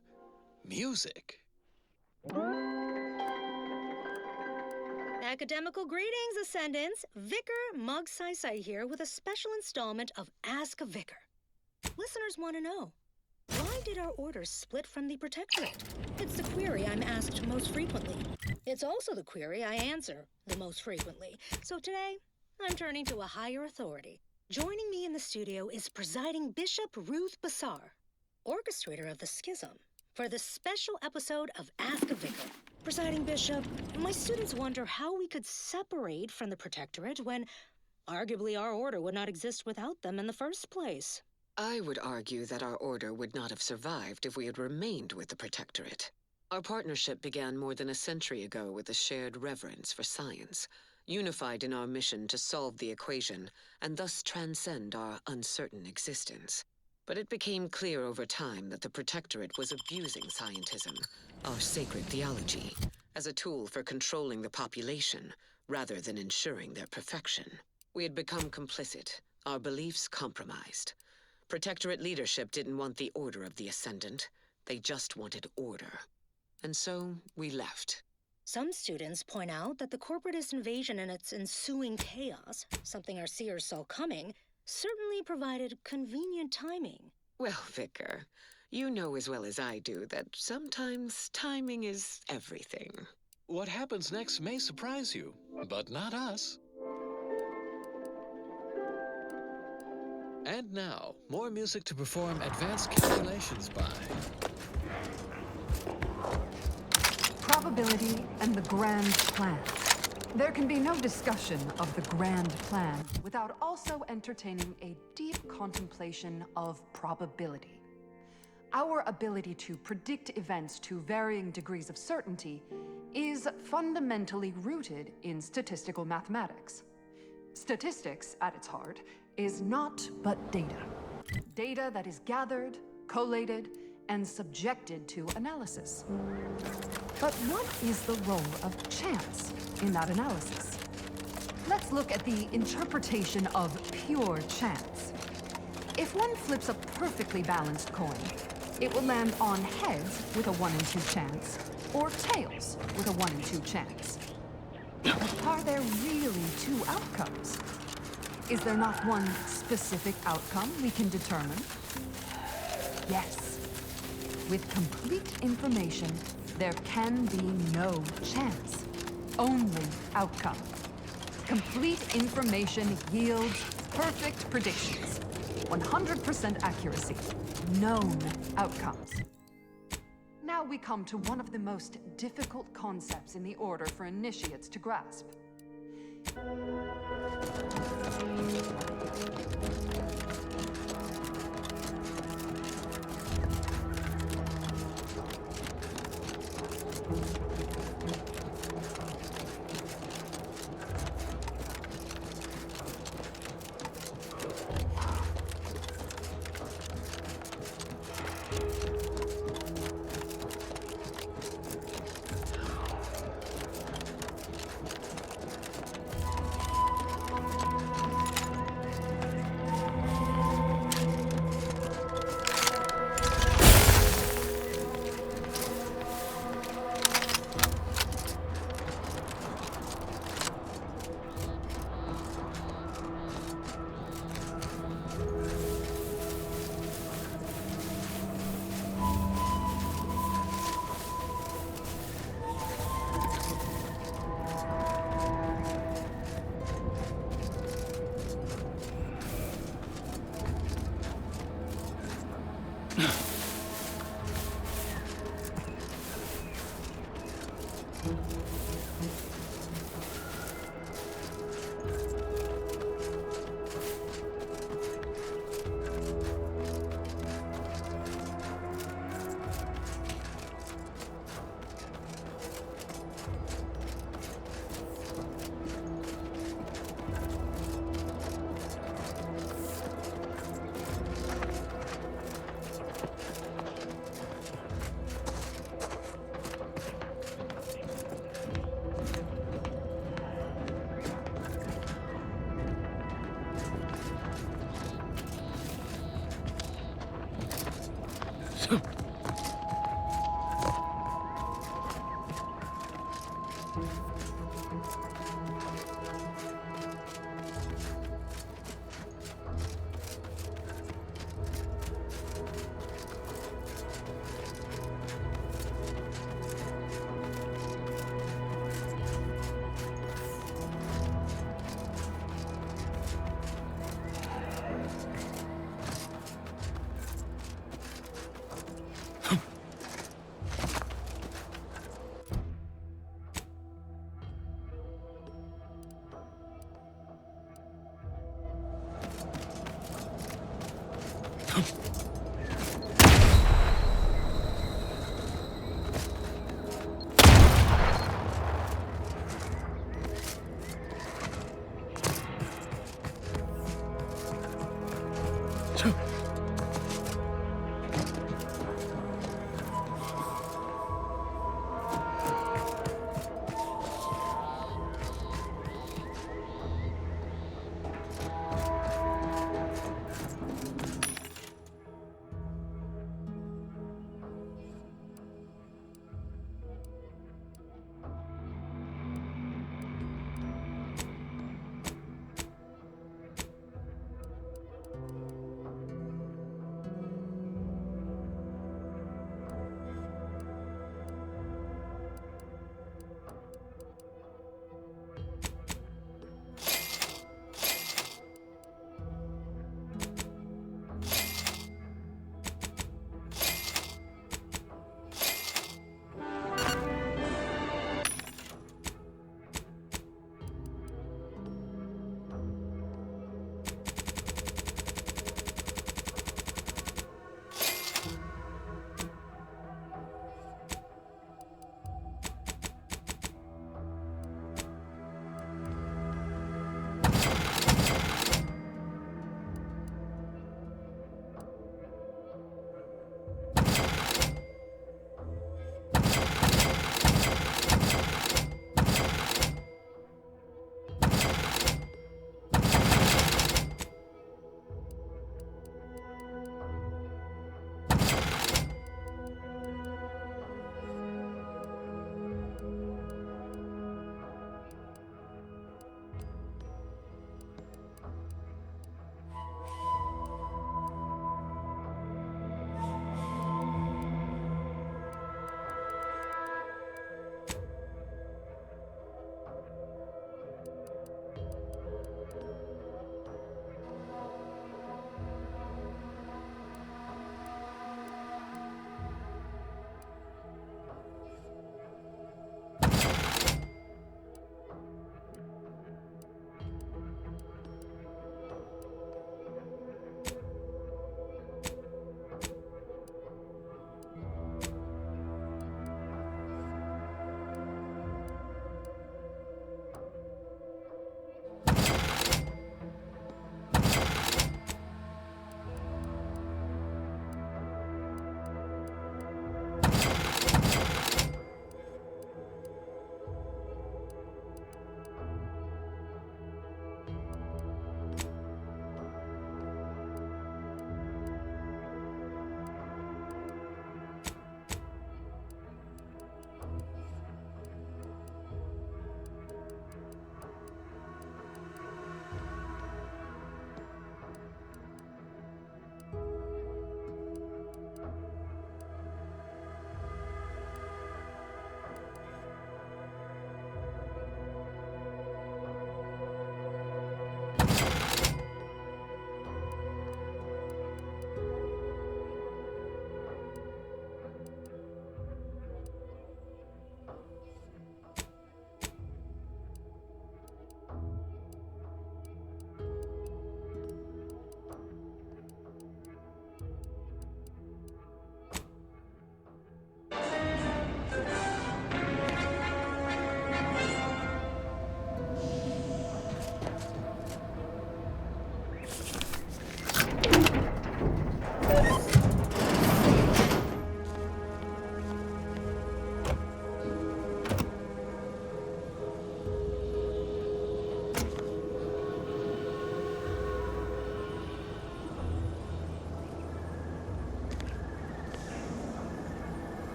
[SPEAKER 11] music.
[SPEAKER 12] Academical greetings, Ascendants. Vicar Mug Sai here with a special installment of Ask a Vicar. Listeners want to know, why did our orders split from the Protectorate? It's the query I'm asked most frequently. It's also the query I answer the most frequently. So today, I'm turning to a higher authority. Joining me in the studio is Presiding Bishop Ruth Bassar, orchestrator of the Schism, for this special episode of Ask a Vicar. Presiding Bishop, my students wonder how we could separate from the Protectorate when arguably our order would not exist without them in the first place.
[SPEAKER 21] I would argue that our order would not have survived if we had remained with the Protectorate. Our partnership began more than a century ago with a shared reverence for science, unified in our mission to solve the equation and thus transcend our uncertain existence. But it became clear over time that the Protectorate was abusing scientism, our sacred theology, as a tool for controlling the population rather than ensuring their perfection. We had become complicit, our beliefs compromised. Protectorate leadership didn't want the Order of the Ascendant. They just wanted order. And so we left.
[SPEAKER 12] Some students point out that the corporatist invasion and its ensuing chaos, something our seers saw coming, certainly provided convenient timing.
[SPEAKER 21] Well, Vicar, you know as well as I do that sometimes timing is everything.
[SPEAKER 11] What happens next may surprise you, but not us. And now, more music to perform advanced calculations by.
[SPEAKER 16] Probability and the grand plan. There can be no discussion of the grand plan without also entertaining a deep contemplation of probability. Our ability to predict events to varying degrees of certainty is fundamentally rooted in statistical mathematics. Statistics, at its heart, is not but data. Data that is gathered, collated, and subjected to analysis. But what is the role of chance in that analysis? Let's look at the interpretation of pure chance. If one flips a perfectly balanced coin, it will land on heads with a 1 in 2 chance, or tails with a 1 in 2 chance. But are there really two outcomes? Is there not one specific outcome we can determine? Yes. With complete information, there can be no chance, only outcome. Complete information yields perfect predictions, 100% accuracy, known outcomes. Now we come to one of the most difficult concepts in the Order for initiates to grasp.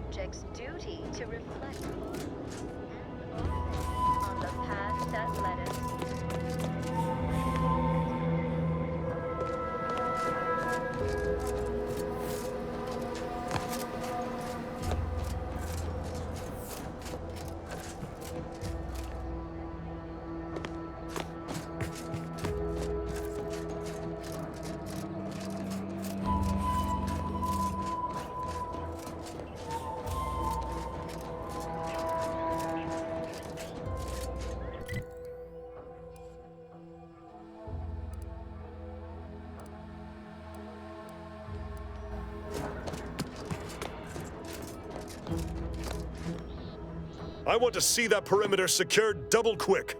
[SPEAKER 1] subject's duty to reflect on the path that led us.
[SPEAKER 22] I want to see that perimeter secured double quick.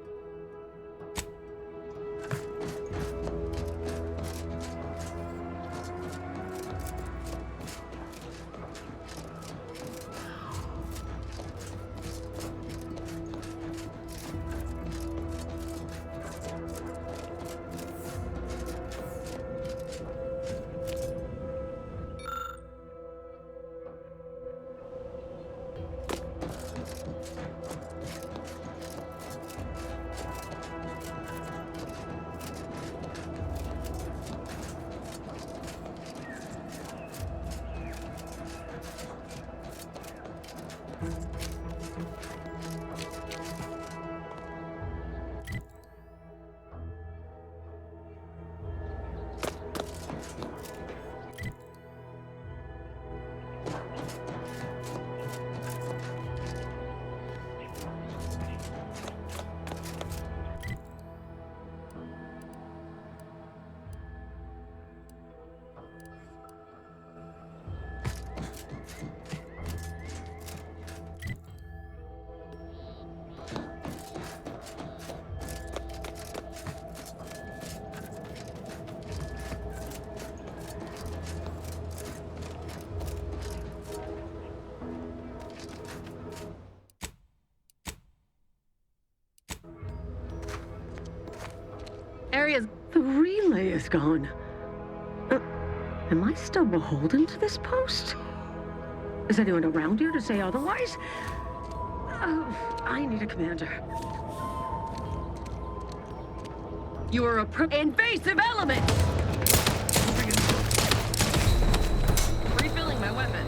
[SPEAKER 23] The relay is gone. Am I still beholden to this post? Is anyone around here to say otherwise? I need a commander. You are a invasive element! Refilling my weapon.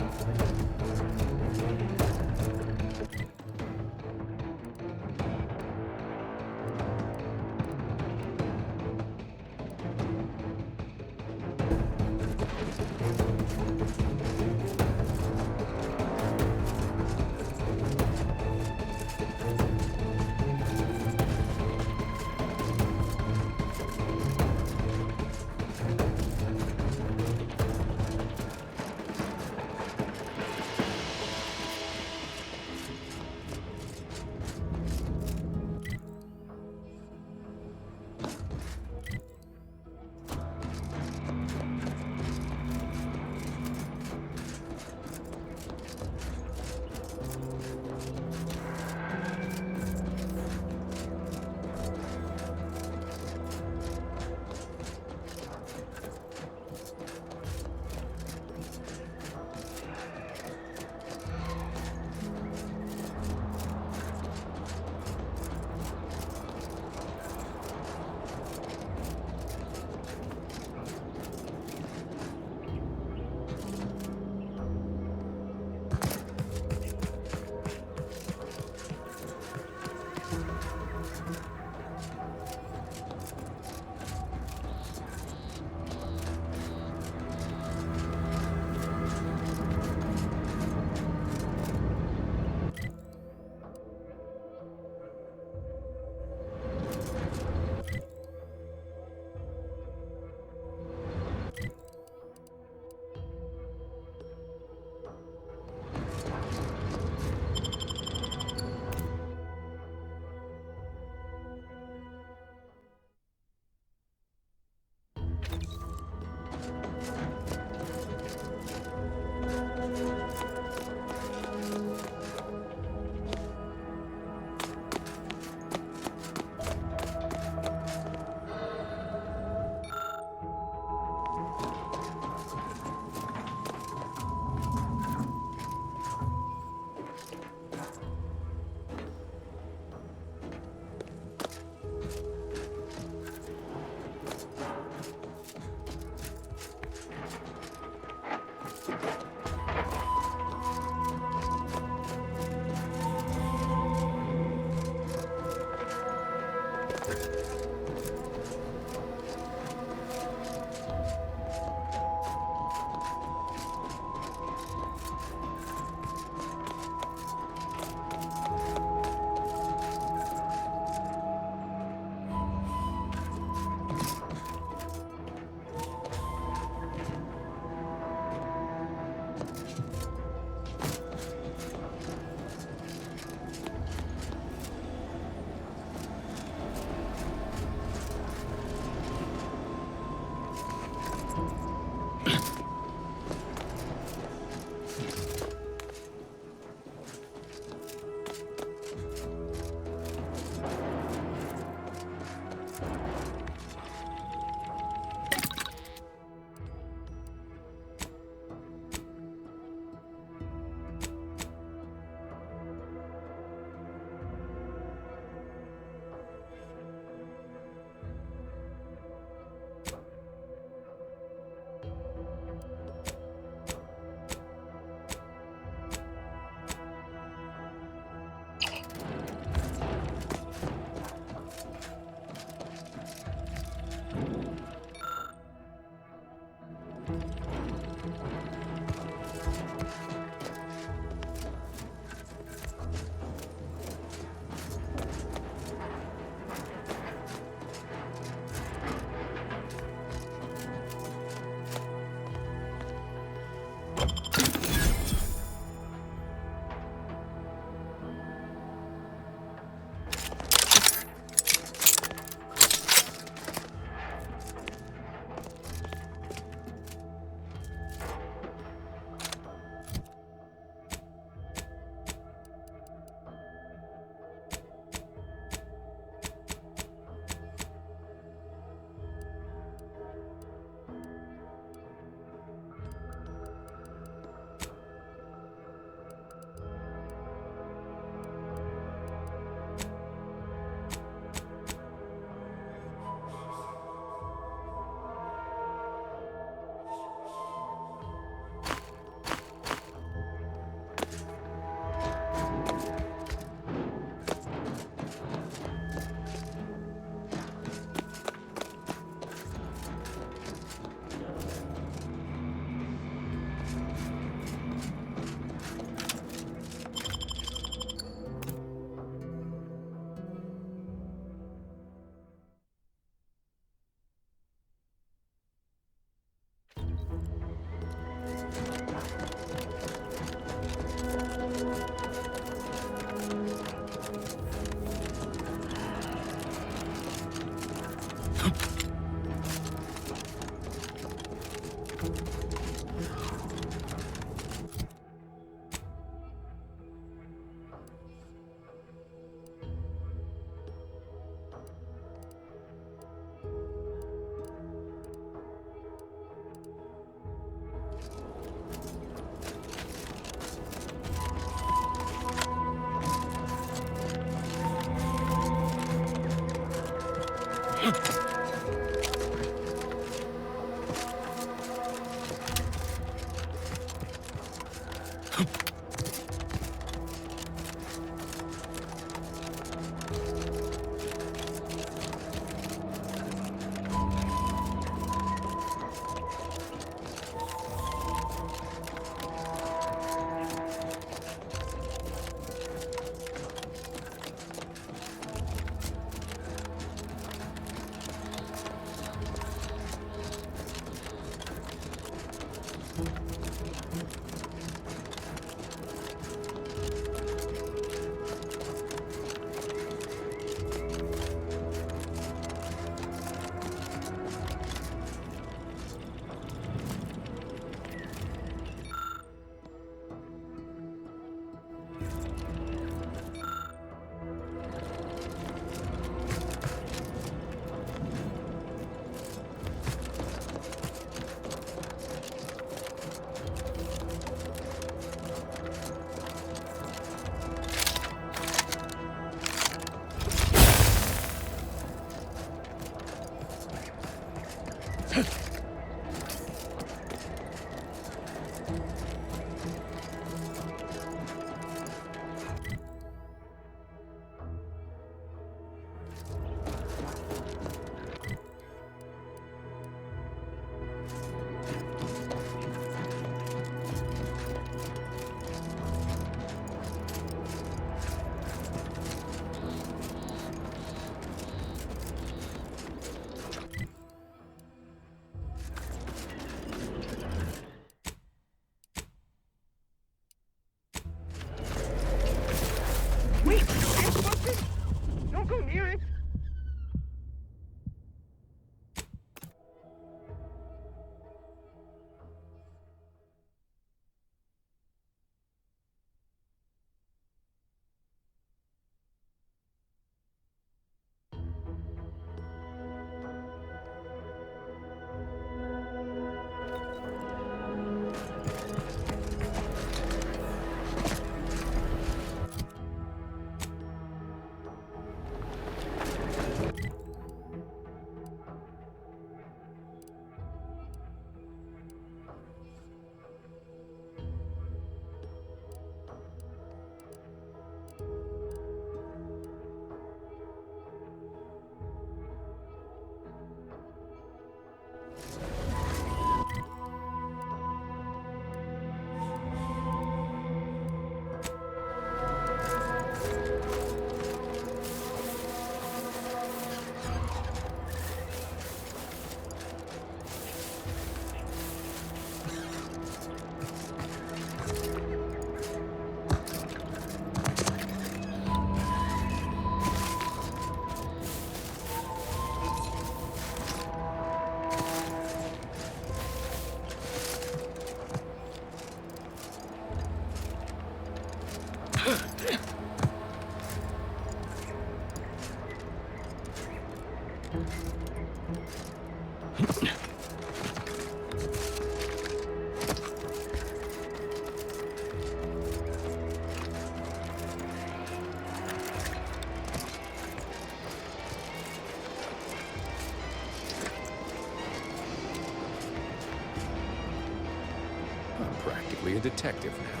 [SPEAKER 4] I'm practically a detective now.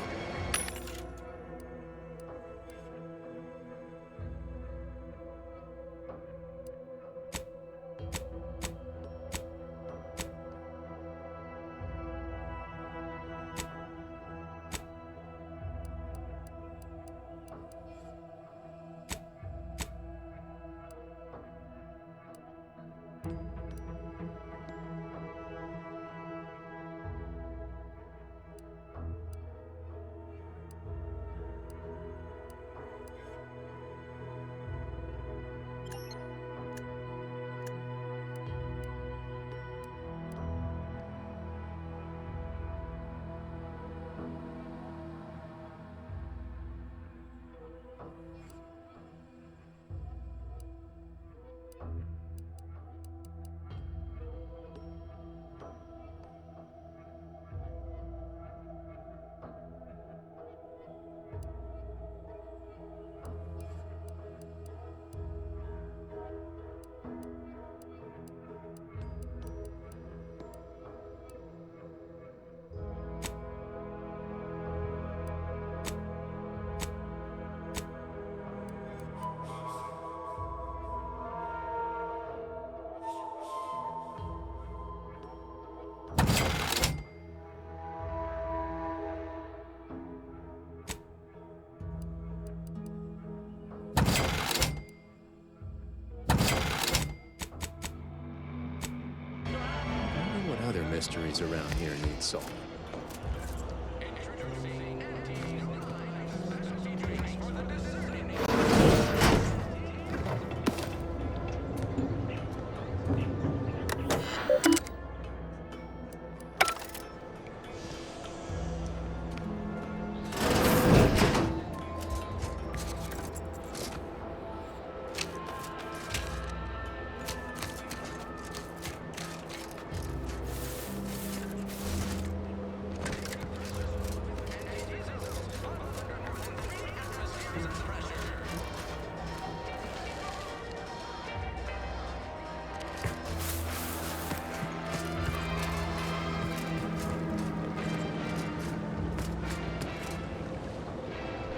[SPEAKER 4] Other mysteries around here need solving.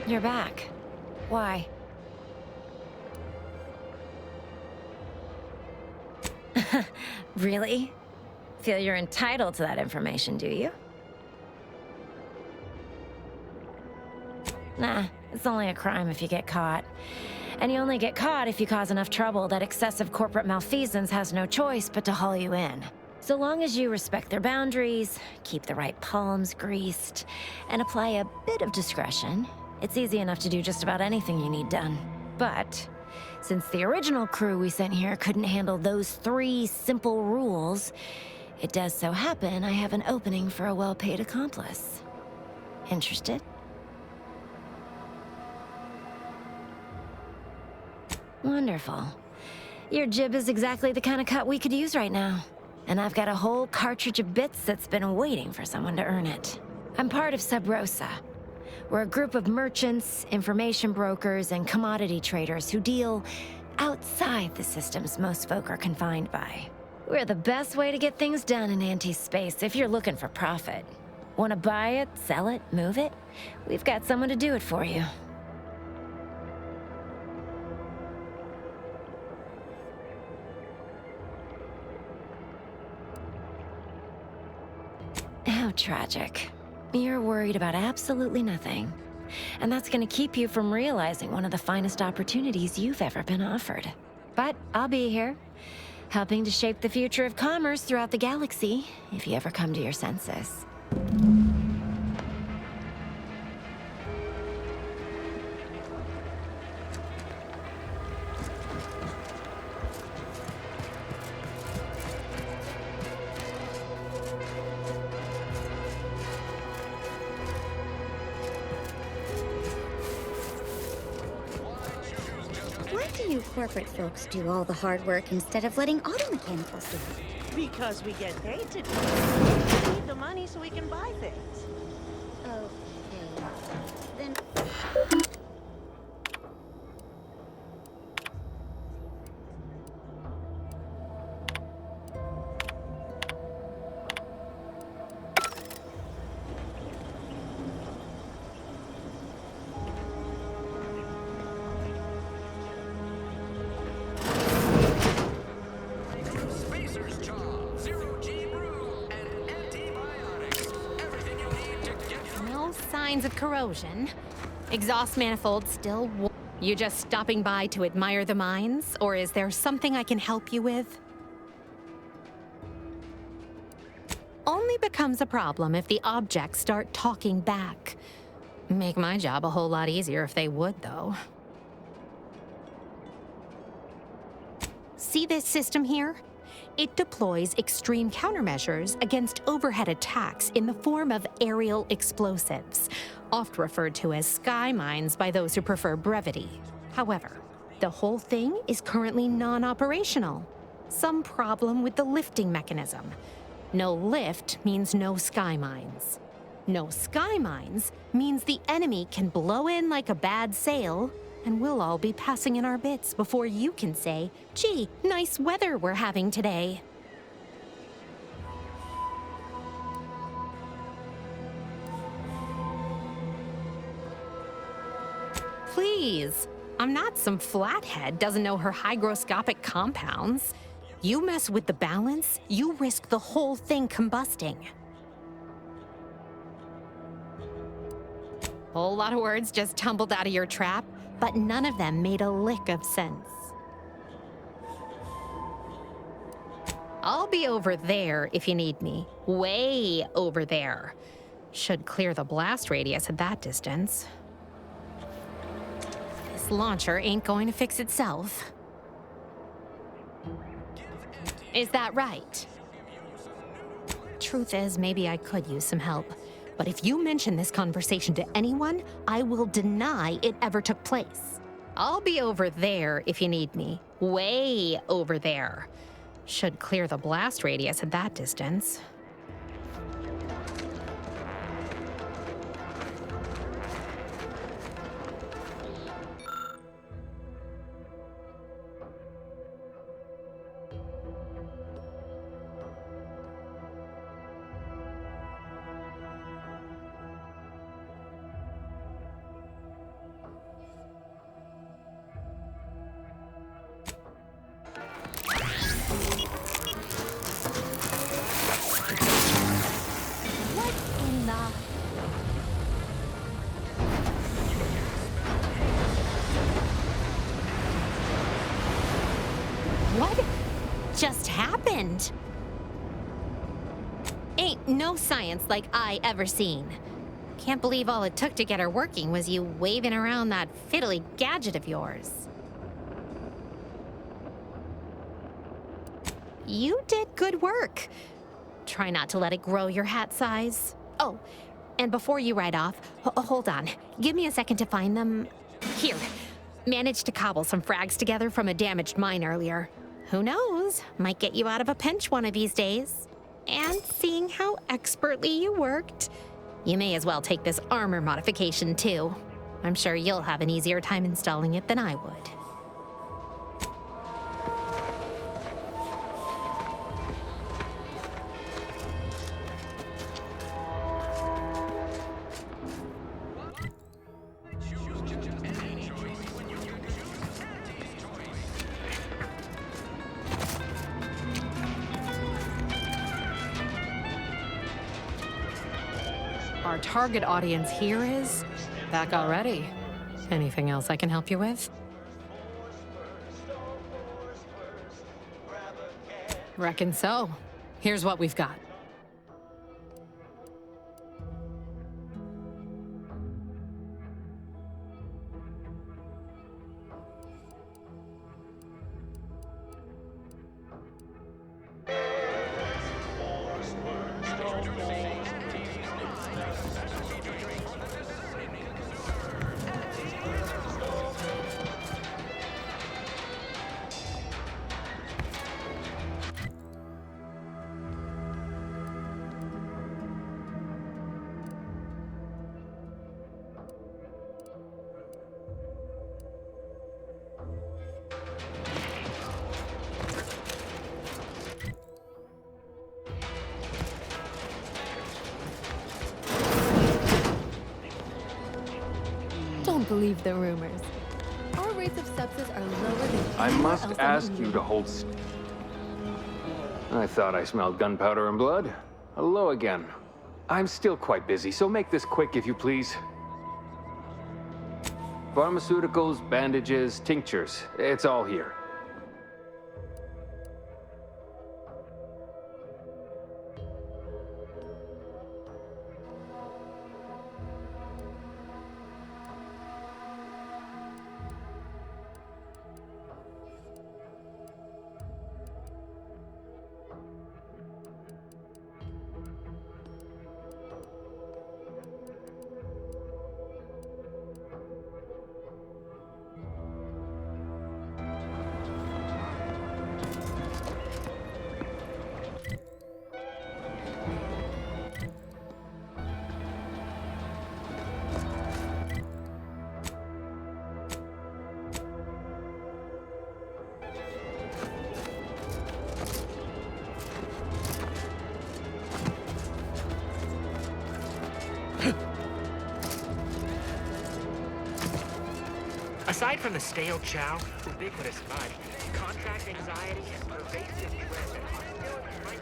[SPEAKER 5] You're back. Why? Really? Feel you're entitled to that information, do you? Nah, it's only a crime if you get caught. And you only get caught if you cause enough trouble that excessive corporate malfeasance has no choice but to haul you in. So long as you respect their boundaries, keep the right palms greased, and apply a bit of discretion, it's easy enough to do just about anything you need done. But since the original crew we sent here couldn't handle those 3 simple rules, it does so happen I have an opening for a well-paid accomplice. Interested? Wonderful. Your jib is exactly the kind of cut we could use right now. And I've got a whole cartridge of bits that's been waiting for someone to earn it. I'm part of Sub Rosa. We're a group of merchants, information brokers, and commodity traders who deal outside the systems most folk are confined by. We're the best way to get things done in anti-space if you're looking for profit. Want to buy it, sell it, move it? We've got someone to do it for you. How tragic. You're worried about absolutely nothing. And that's gonna keep you from realizing one of the finest opportunities you've ever been offered. But I'll be here, helping to shape the future of commerce throughout the galaxy, if you ever come to your senses.
[SPEAKER 8] Why do you corporate folks do all the hard work instead of letting auto mechanicals do it?
[SPEAKER 24] Because we get paid to do it. We need the money so we can buy things.
[SPEAKER 8] Okay. Then...
[SPEAKER 2] signs of corrosion. Exhaust manifold still. You just stopping by to admire the mines, or is there something I can help you with? Only becomes a problem if the objects start talking back. Make my job a whole lot easier if they would, though. See this system here? It deploys extreme countermeasures against overhead attacks in the form of aerial explosives, oft referred to as sky mines by those who prefer brevity. However, the whole thing is currently non-operational. Some problem with the lifting mechanism. No lift means no sky mines. No sky mines means the enemy can blow in like a bad sail, and we'll all be passing in our bits before you can say, "Gee, nice weather we're having today." Please, I'm not some flathead doesn't know her hygroscopic compounds. You mess with the balance, you risk the whole thing combusting. Whole lot of words just tumbled out of your trap, but none of them made a lick of sense. I'll be over there if you need me. Way over there. Should clear the blast radius at that distance. This launcher ain't going to fix itself. Is that right? Truth is, maybe I could use some help. But if you mention this conversation to anyone, I will deny it ever took place. I'll be over there if you need me. Way over there. Should clear the blast radius at that distance. What just happened? Ain't no science like I ever seen. Can't believe all it took to get her working was you waving around that fiddly gadget of yours. You did good work. Try not to let it grow your hat size. Oh, and before you ride off, hold on. Give me a second to find them. Here. Managed to cobble some frags together from a damaged mine earlier. Who knows? Might get you out of a pinch one of these days. And seeing how expertly you worked, you may as well take this armor modification too. I'm sure you'll have an easier time installing it than I would. Our target audience here is back already. Anything else I can help you with? Reckon so. Here's what we've got. Don't believe the rumors. Our rates of sepsis are lower than
[SPEAKER 3] I
[SPEAKER 2] anywhere
[SPEAKER 3] must
[SPEAKER 2] else on
[SPEAKER 3] ask
[SPEAKER 2] the
[SPEAKER 3] you
[SPEAKER 2] moon.
[SPEAKER 3] to hold I thought I smelled gunpowder and blood. Hello again. I'm still quite busy, so make this quick if you please. Pharmaceuticals, bandages, tinctures. It's all here.
[SPEAKER 13] Aside from the stale chow, ubiquitous mud, contract anxiety, and pervasive dread that hostility might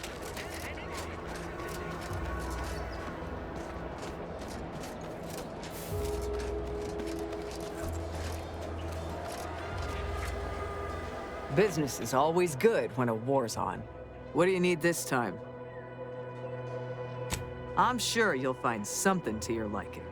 [SPEAKER 6] Business is always good when a war's on. What do you need this time? I'm sure you'll find something to your liking.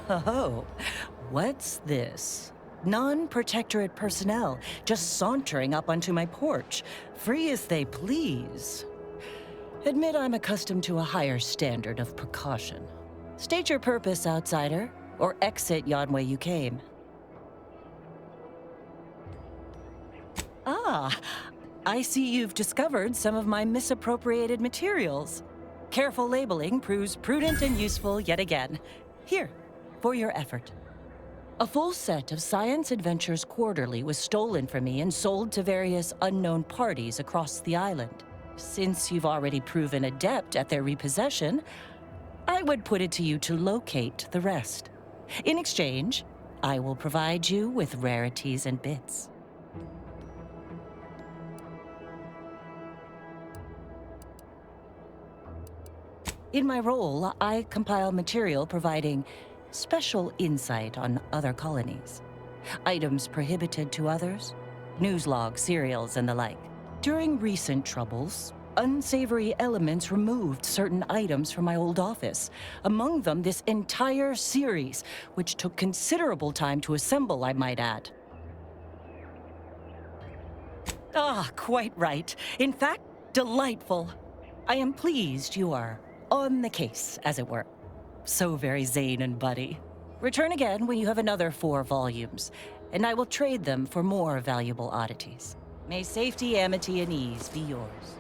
[SPEAKER 9] Oh, what's this? Non-protectorate personnel just sauntering up onto my porch, free as they please. Admit I'm accustomed to a higher standard of precaution. State your purpose, outsider, or exit yon way you came. Ah, I see you've discovered some of my misappropriated materials. Careful labeling proves prudent and useful yet again. Here, for your effort. A full set of Science Adventures Quarterly was stolen from me and sold to various unknown parties across the island. Since you've already proven adept at their repossession, I would put it to you to locate the rest. In exchange, I will provide you with rarities and bits. In my role, I compile material providing special insight on other colonies. Items prohibited to others, news logs, serials, and the like. During recent troubles, unsavory elements removed certain items from my old office. Among them, this entire series, which took considerable time to assemble, I might add. Ah, quite right. In fact, delightful. I am pleased you are on the case, as it were. So very Zane and Buddy. Return again when you have another 4 volumes, and I will trade them for more valuable oddities. May safety, amity, and ease be yours.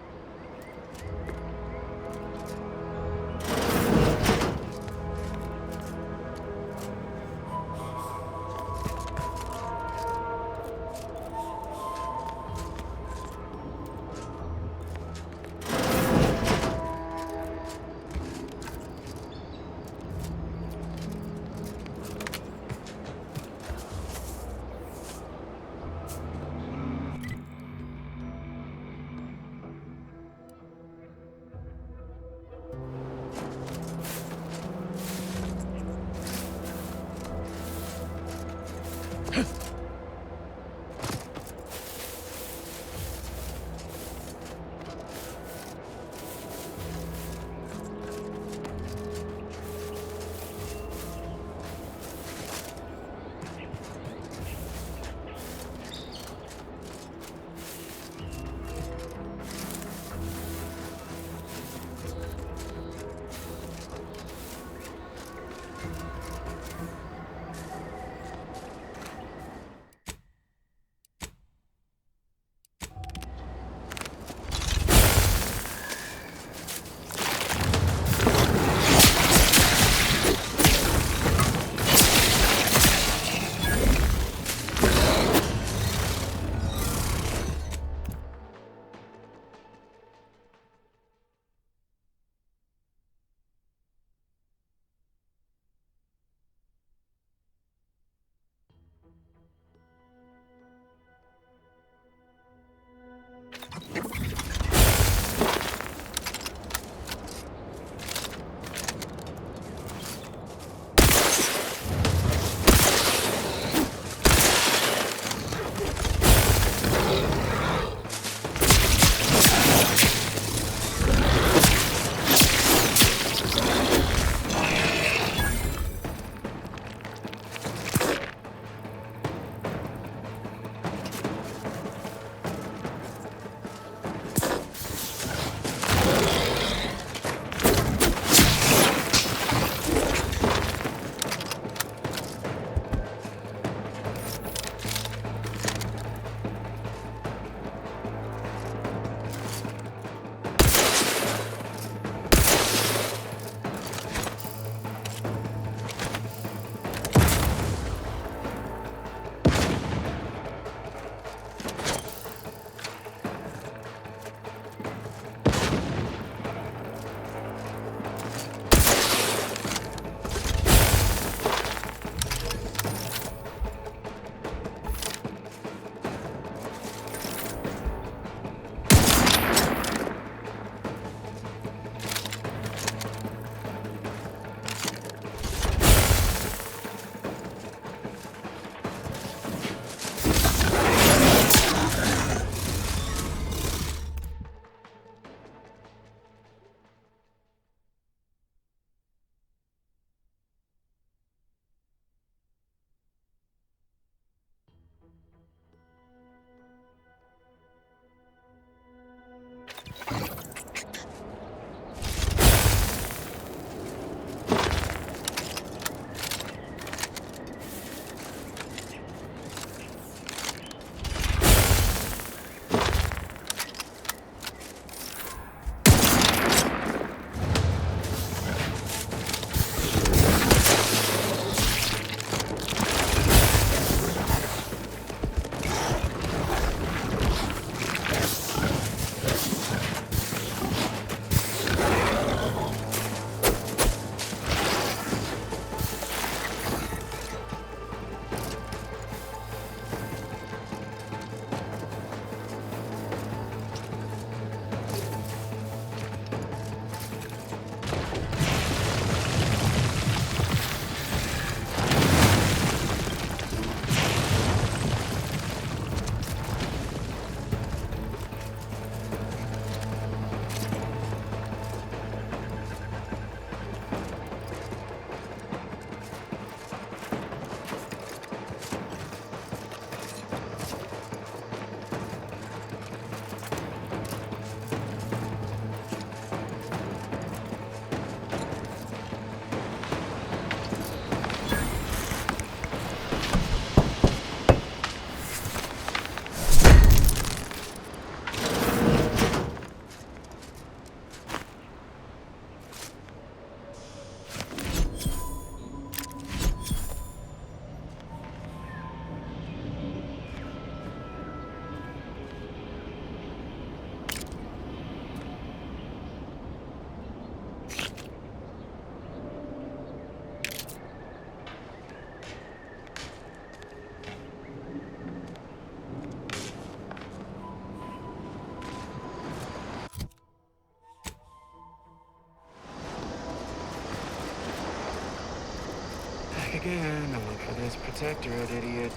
[SPEAKER 13] again to look for this protectorate idiot.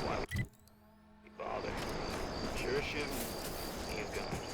[SPEAKER 13] Why would he bother? Sure shouldn't. He's gone.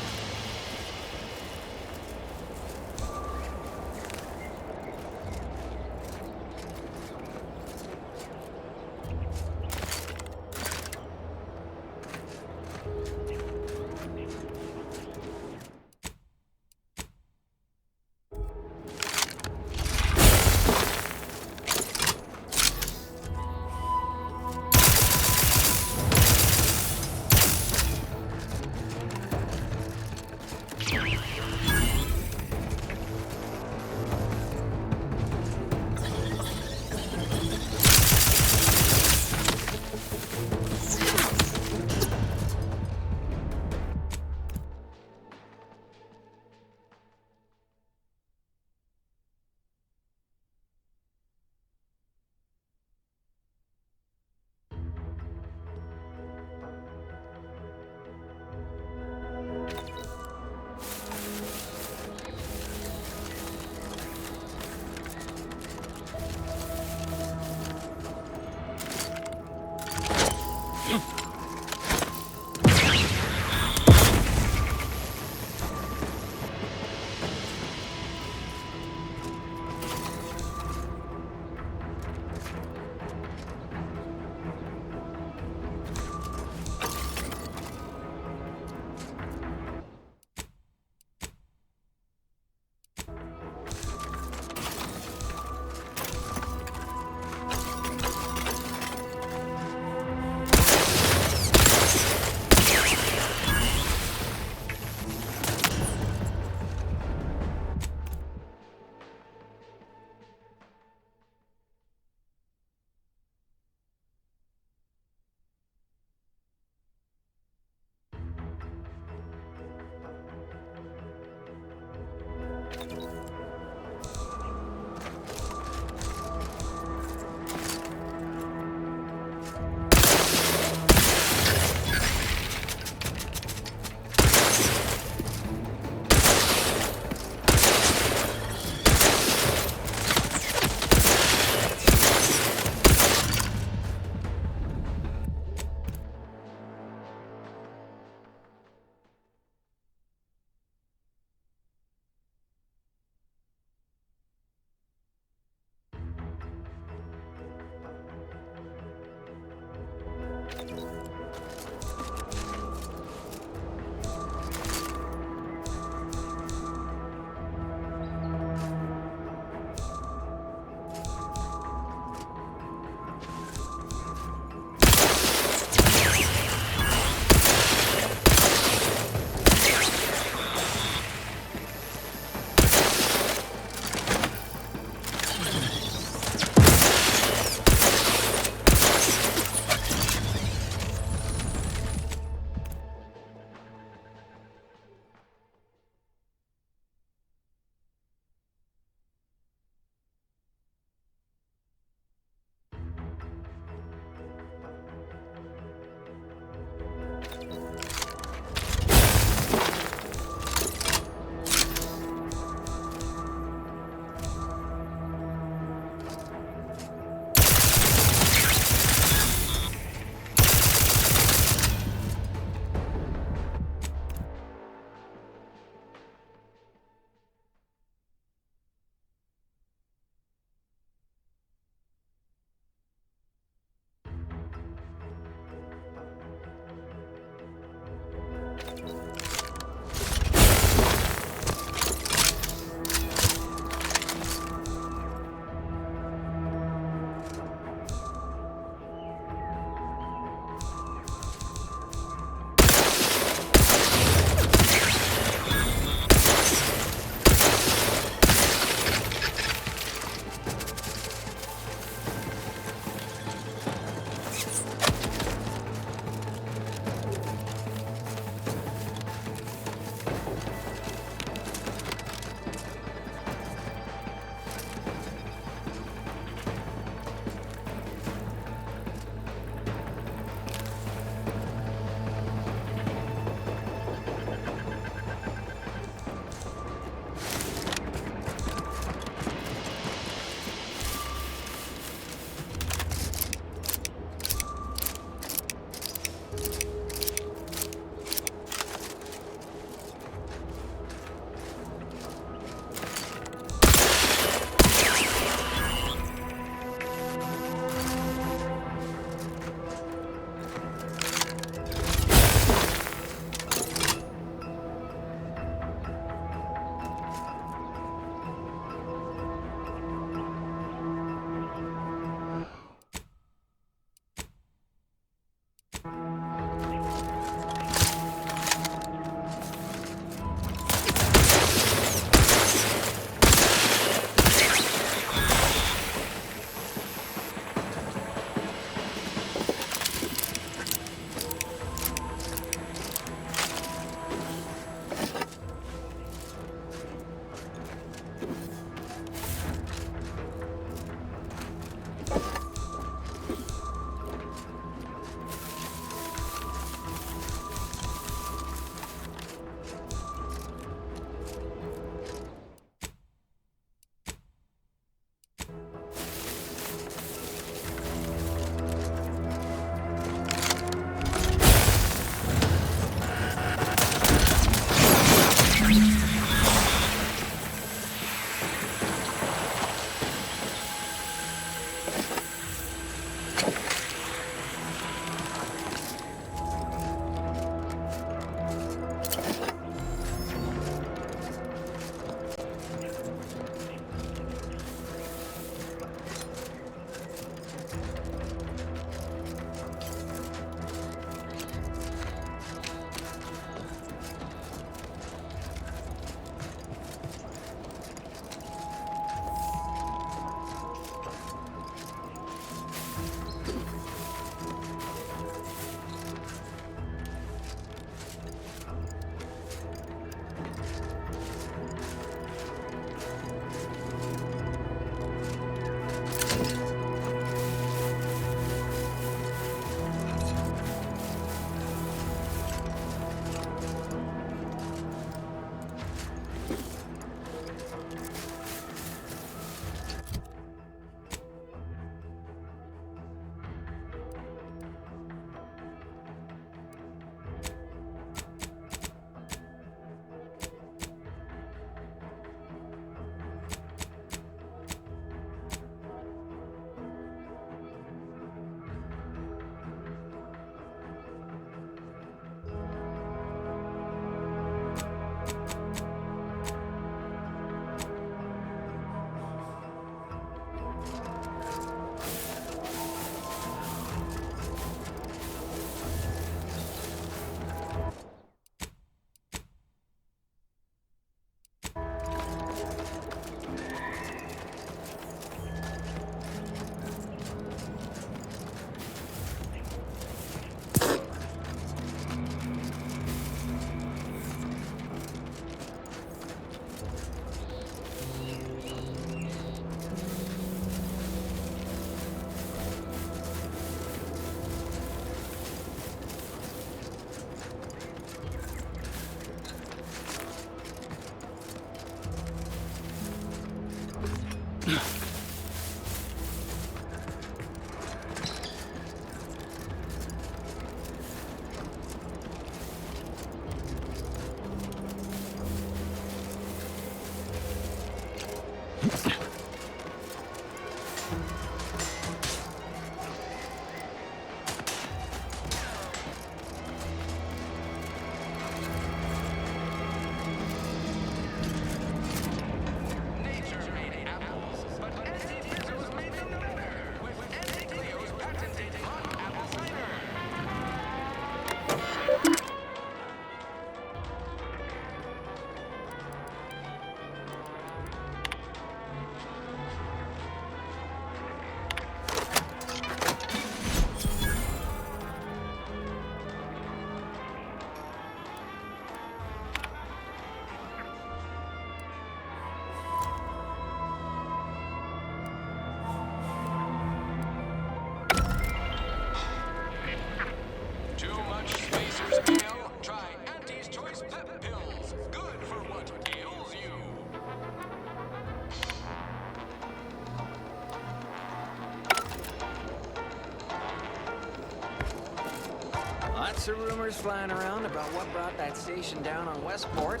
[SPEAKER 7] Lots of rumors flying around about what brought that station down on Westport.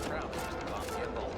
[SPEAKER 7] Probably just Bob Kimball.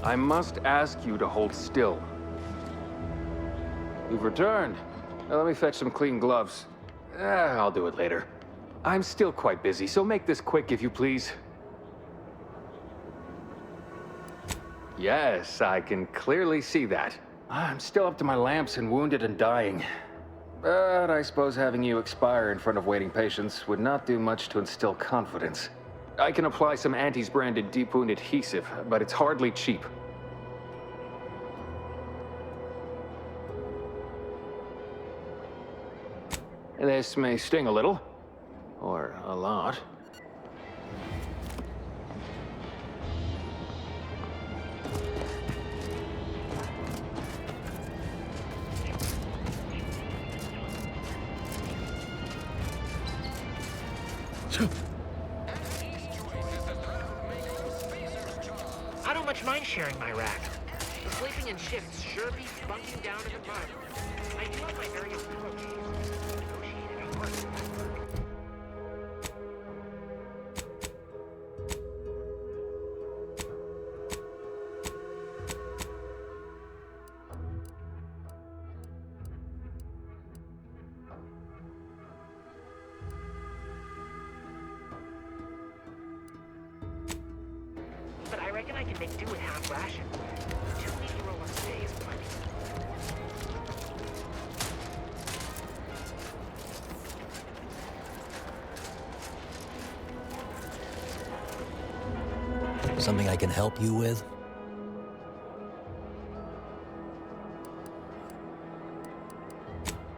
[SPEAKER 3] I must ask you to hold still. You've returned. Now let me fetch some clean gloves. I'll do it later. I'm still quite busy, so make this quick if you please. Yes, I can clearly see that. I'm still up to my lamps and wounded and dying. But I suppose having you expire in front of waiting patients would not do much to instill confidence. I can apply some Antes branded deep wound adhesive, but it's hardly cheap. This may sting a little, or a lot.
[SPEAKER 13] I don't much mind sharing my rack. The sleeping in shifts sure beats bunking down in the mud. I do have my various approaches. Negotiated and worked. But I reckon I can make do with half ration. 2 weeks roll on a day is plenty.
[SPEAKER 14] Something I can help you with?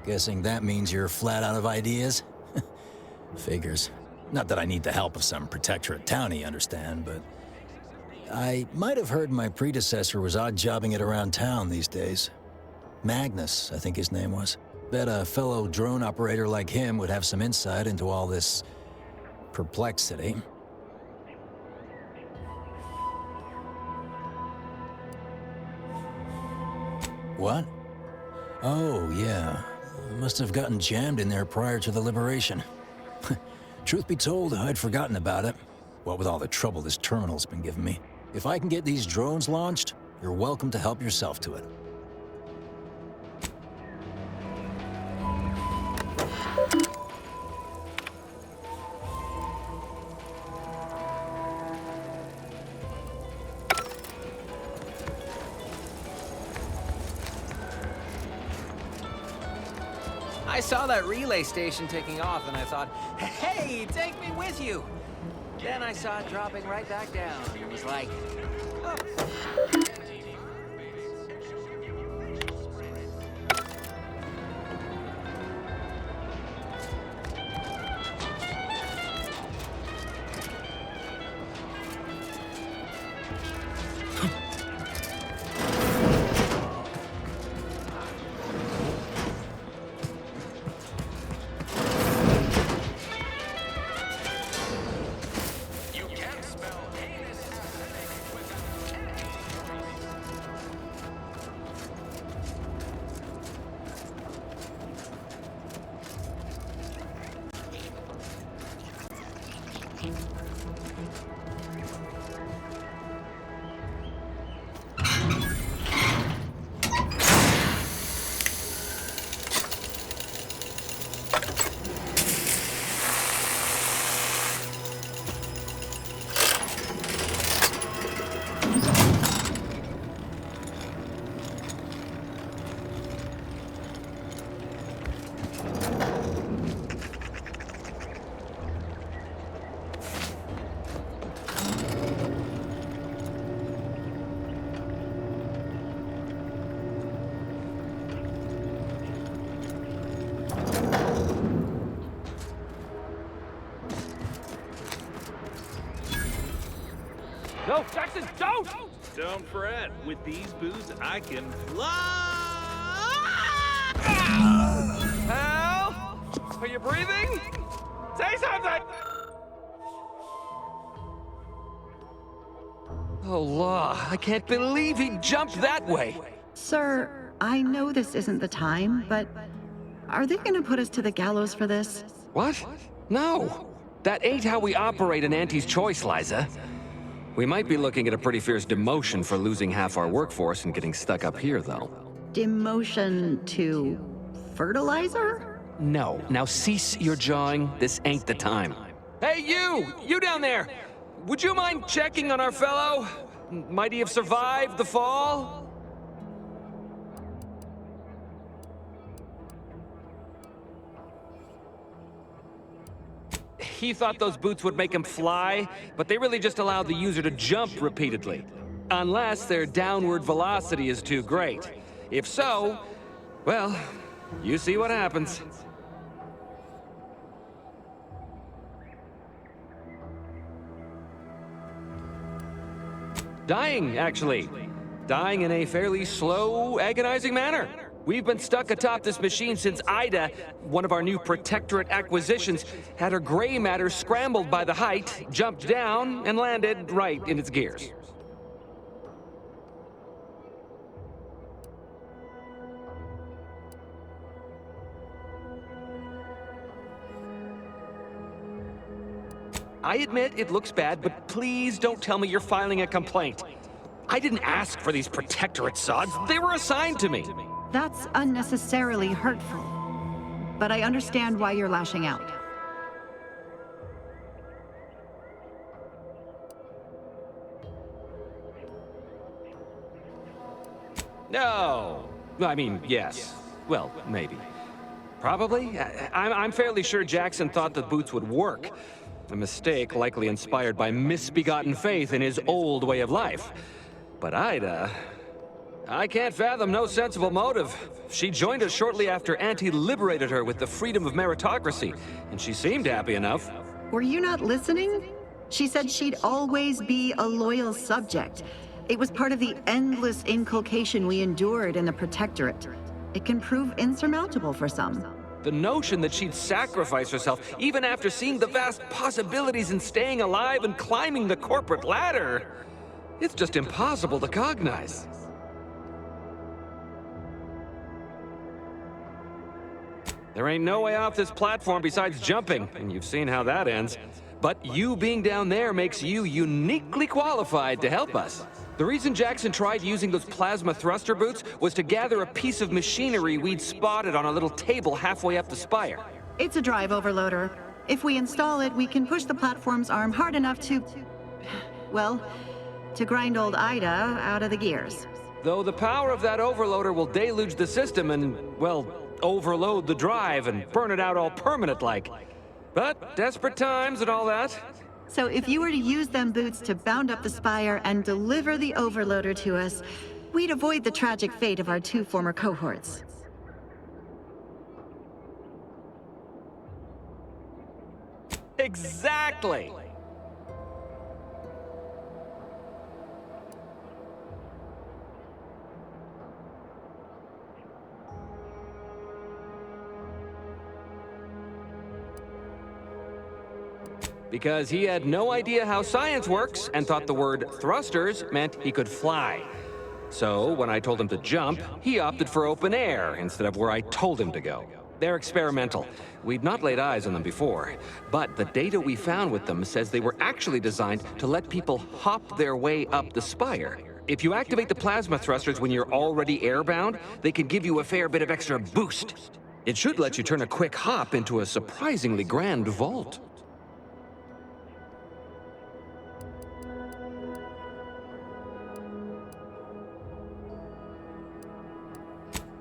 [SPEAKER 14] Guessing that means you're flat out of ideas? Figures. Not that I need the help of some protectorate townie, understand, but I might have heard my predecessor was odd-jobbing it around town these days. Magnus, I think his name was. Bet a fellow drone operator like him would have some insight into all this perplexity. What? Oh, yeah. Must have gotten jammed in there prior to the liberation. Truth be told, I'd forgotten about it. What with all the trouble this terminal's been giving me. If I can get these drones launched, you're welcome to help yourself to it.
[SPEAKER 7] I saw that relay station taking off and I thought, hey, take me with you. Then I saw it dropping right back down. It was like, oh.
[SPEAKER 15] No, Jackson, don't!
[SPEAKER 17] Don't fret. With these boots, I can fly!
[SPEAKER 15] Hal? Are you breathing? Say something! Oh, law. I can't believe he jumped that way.
[SPEAKER 18] Sir, I know this isn't the time, but are they gonna put us to the gallows for this?
[SPEAKER 15] What? No. That ain't how we operate in Auntie's Choice, Liza. We might be looking at a pretty fierce demotion for losing half our workforce and getting stuck up here, though.
[SPEAKER 18] Demotion to fertilizer?
[SPEAKER 15] No. Now cease your jawing. This ain't the time. Hey, you! You down there! Would you mind checking on our fellow? Might he have survived the fall? He thought those boots would make him fly, but they really just allow the user to jump repeatedly. Unless their downward velocity is too great. If so, well, you see what happens. Dying, actually. Dying in a fairly slow, agonizing manner. We've been stuck atop this machine since Ida, one of our new Protectorate acquisitions, had her gray matter scrambled by the height, jumped down, and landed right in its gears. I admit it looks bad, but please don't tell me you're filing a complaint. I didn't ask for these Protectorate sods. They were assigned to me.
[SPEAKER 18] That's unnecessarily hurtful. But I understand why you're lashing out.
[SPEAKER 15] No. I mean, yes. Well, maybe. Probably. I'm fairly sure Jackson thought the boots would work. A mistake likely inspired by misbegotten faith in his old way of life. But Ida... I can't fathom no sensible motive. She joined us shortly after Auntie liberated her with the freedom of meritocracy, and she seemed happy enough.
[SPEAKER 18] Were you not listening? She said she'd always be a loyal subject. It was part of the endless inculcation we endured in the Protectorate. It can prove insurmountable for some.
[SPEAKER 15] The notion that she'd sacrifice herself, even after seeing the vast possibilities in staying alive and climbing the corporate ladder, it's just impossible to cognize. There ain't no way off this platform besides jumping, and you've seen how that ends. But you being down there makes you uniquely qualified to help us. The reason Jackson tried using those plasma thruster boots was to gather a piece of machinery we'd spotted on a little table halfway up the spire.
[SPEAKER 18] It's a drive overloader. If we install it, we can push the platform's arm hard enough to... well, to grind old Ida out of the gears.
[SPEAKER 15] Though the power of that overloader will deluge the system and, well, overload the drive and burn it out all permanent-like. But desperate times and all that.
[SPEAKER 18] So if you were to use them boots to bound up the spire and deliver the overloader to us, we'd avoid the tragic fate of our 2 former cohorts.
[SPEAKER 15] Exactly! Because he had no idea how science works and thought the word thrusters meant he could fly. So when I told him to jump, he opted for open air instead of where I told him to go. They're experimental. We'd not laid eyes on them before, but the data we found with them says they were actually designed to let people hop their way up the spire. If you activate the plasma thrusters when you're already airbound, they can give you a fair bit of extra boost. It should let you turn a quick hop into a surprisingly grand vault.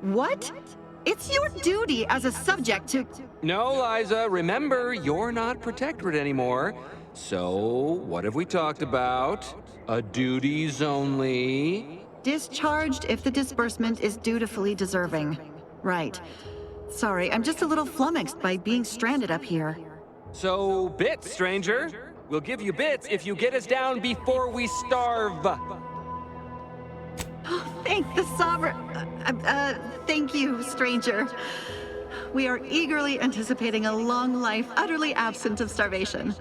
[SPEAKER 18] What? It's your duty as a subject to...
[SPEAKER 15] No, Liza, remember, you're not Protectorate anymore. So, what have we talked about? A duties only.
[SPEAKER 18] Discharged if the disbursement is dutifully deserving. Right. Sorry, I'm just a little flummoxed by being stranded up here.
[SPEAKER 15] So, bit, stranger. We'll give you bits if you get us down before we starve.
[SPEAKER 18] Thank the Sovereign. Thank you, stranger. We are eagerly anticipating a long life, utterly absent of starvation.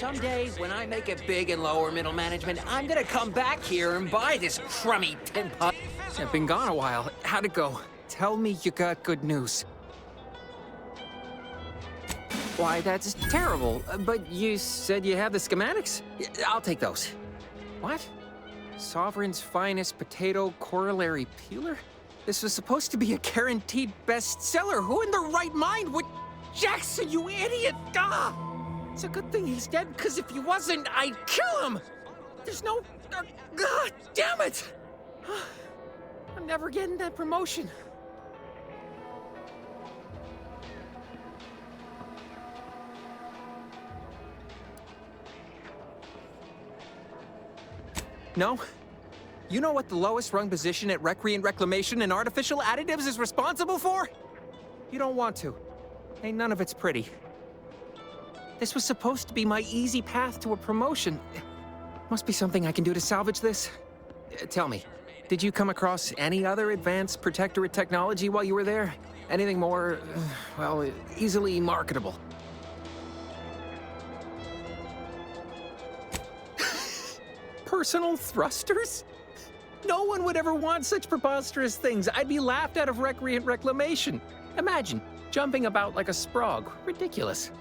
[SPEAKER 7] Someday, when I make it big in lower middle management, I'm gonna come back here and buy this crummy tin pot. I've been gone a while. How'd it go? Tell me you got good news. Why, that's terrible. But you said you have the schematics? I'll take those. What? Sovereign's finest potato corollary peeler? This was supposed to be a guaranteed bestseller. Who in their right mind would... Jackson, you idiot! Ah! It's a good thing he's dead, because if he wasn't, I'd kill him! There's no... God damn it! I'm never getting that promotion. No? You know what the lowest rung position at Recreant Reclamation and Artificial Additives is responsible for? You don't want to. Ain't none of it's pretty. This was supposed to be my easy path to a promotion. Must be something I can do to salvage this. Tell me, did you come across any other advanced protectorate technology while you were there? Anything more, well, easily marketable? Personal thrusters? No one would ever want such preposterous things. I'd be laughed out of recreant reclamation. Imagine, jumping about like a sprog. Ridiculous.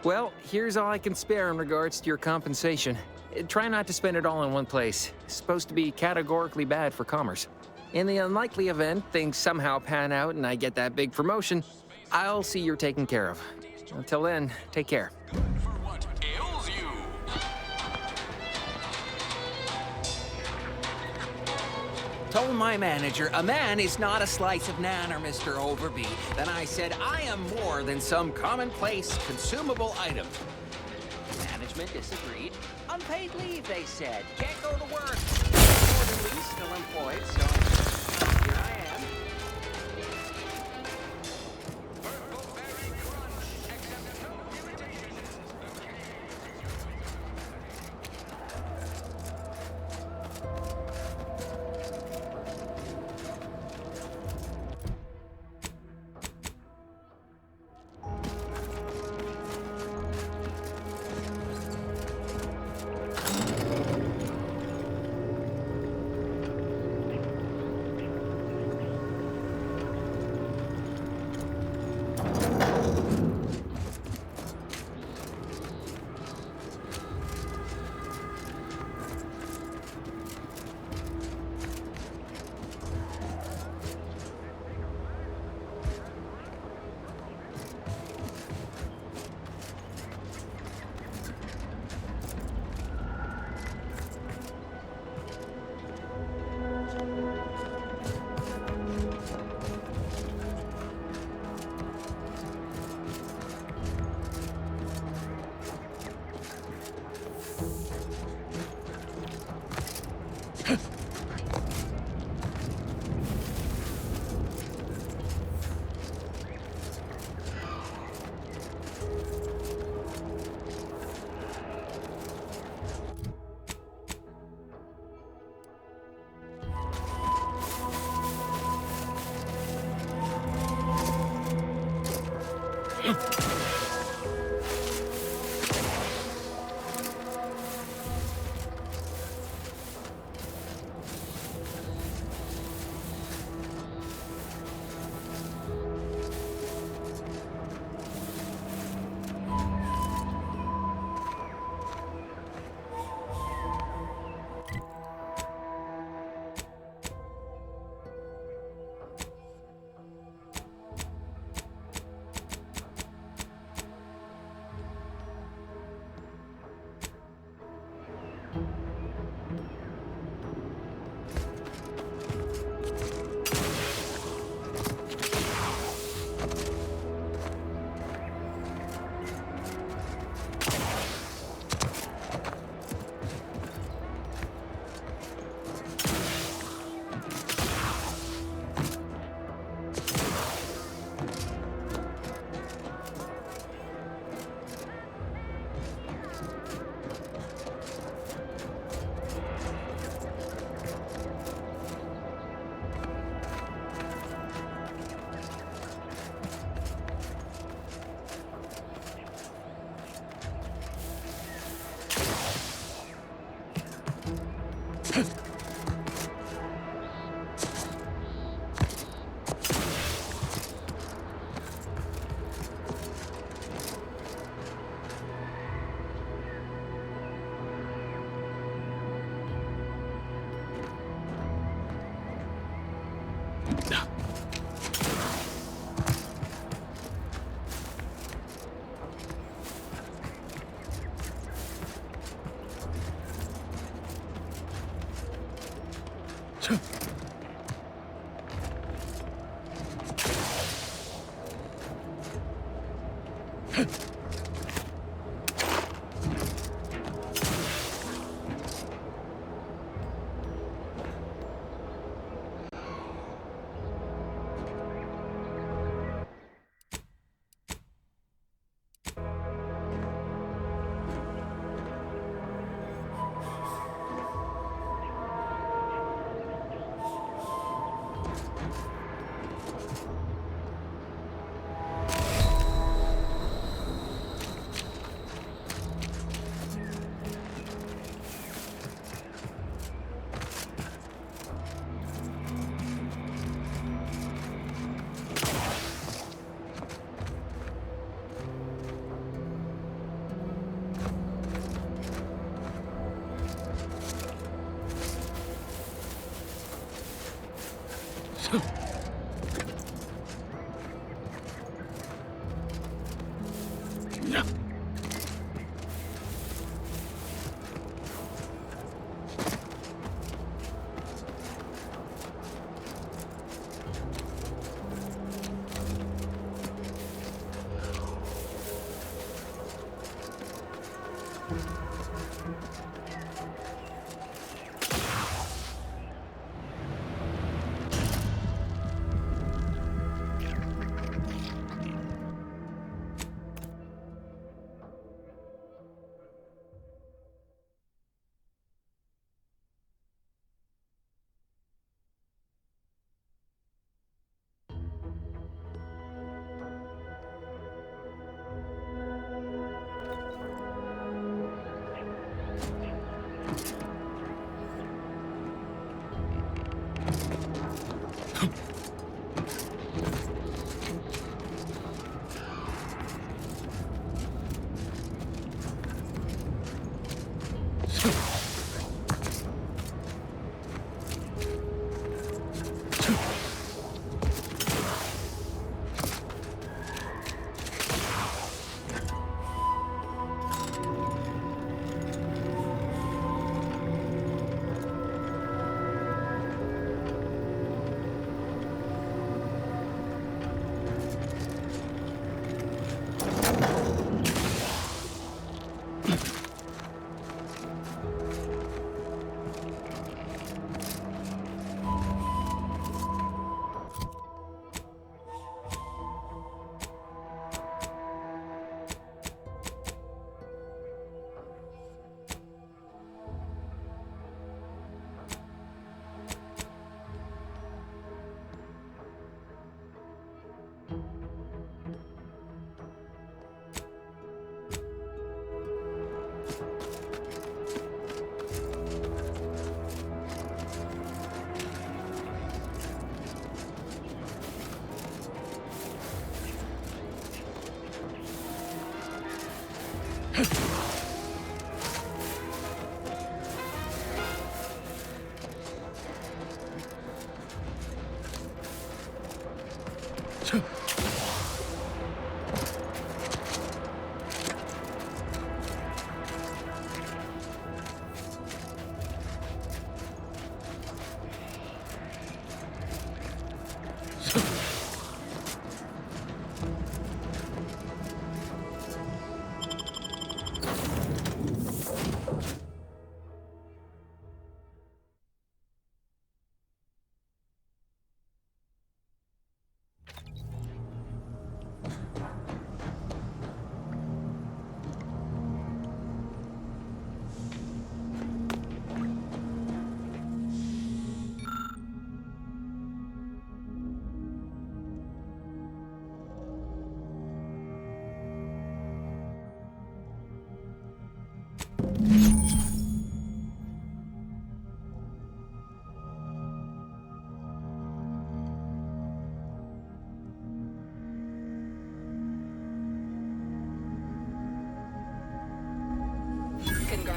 [SPEAKER 7] Well, here's all I can spare in regards to your compensation. Try not to spend it all in one place. It's supposed to be categorically bad for commerce. In the unlikely event things somehow pan out and I get that big promotion, I'll see you're taken care of. Until then, take care.
[SPEAKER 10] Told my manager a man is not a slice of nanner, Mr. Overby. Then I said I am more than some commonplace consumable item. Management disagreed. Unpaid leave, they said. Can't go to work. More than me, still employed, so here I am.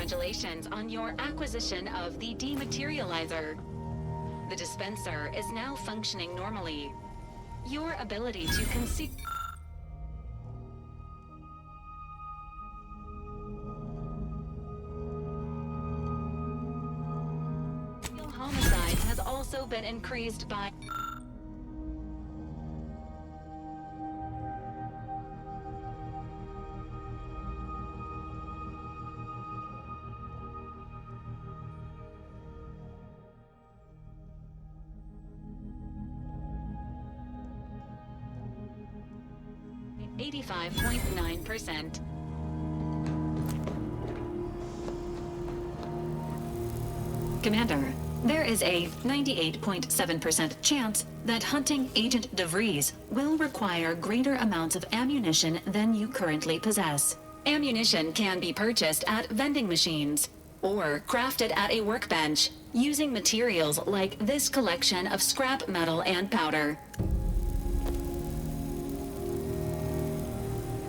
[SPEAKER 12] Congratulations on your acquisition of the dematerializer. The dispenser is now functioning normally. Your ability to conceal homicides has also been increased by %. Commander, there is a 98.7% chance that hunting Agent DeVries will require greater amounts of ammunition than you currently possess. Ammunition can be purchased at vending machines or crafted at a workbench using materials like this collection of scrap metal and powder.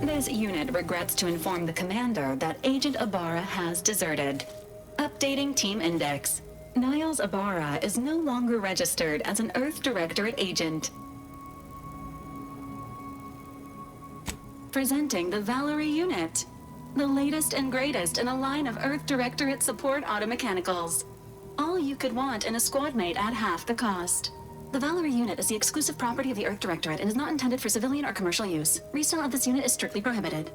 [SPEAKER 12] This unit regrets to inform the commander that Agent Ibarra has deserted. Updating Team Index. Niles Ibarra is no longer registered as an Earth Directorate agent. Presenting the Valerie unit, the latest and greatest in a line of Earth Directorate support automechanicals. All you could want in a squad mate at half the cost. The Valerie unit is the exclusive property of the Earth Directorate and is not intended for civilian or commercial use. Resale of this unit is strictly prohibited.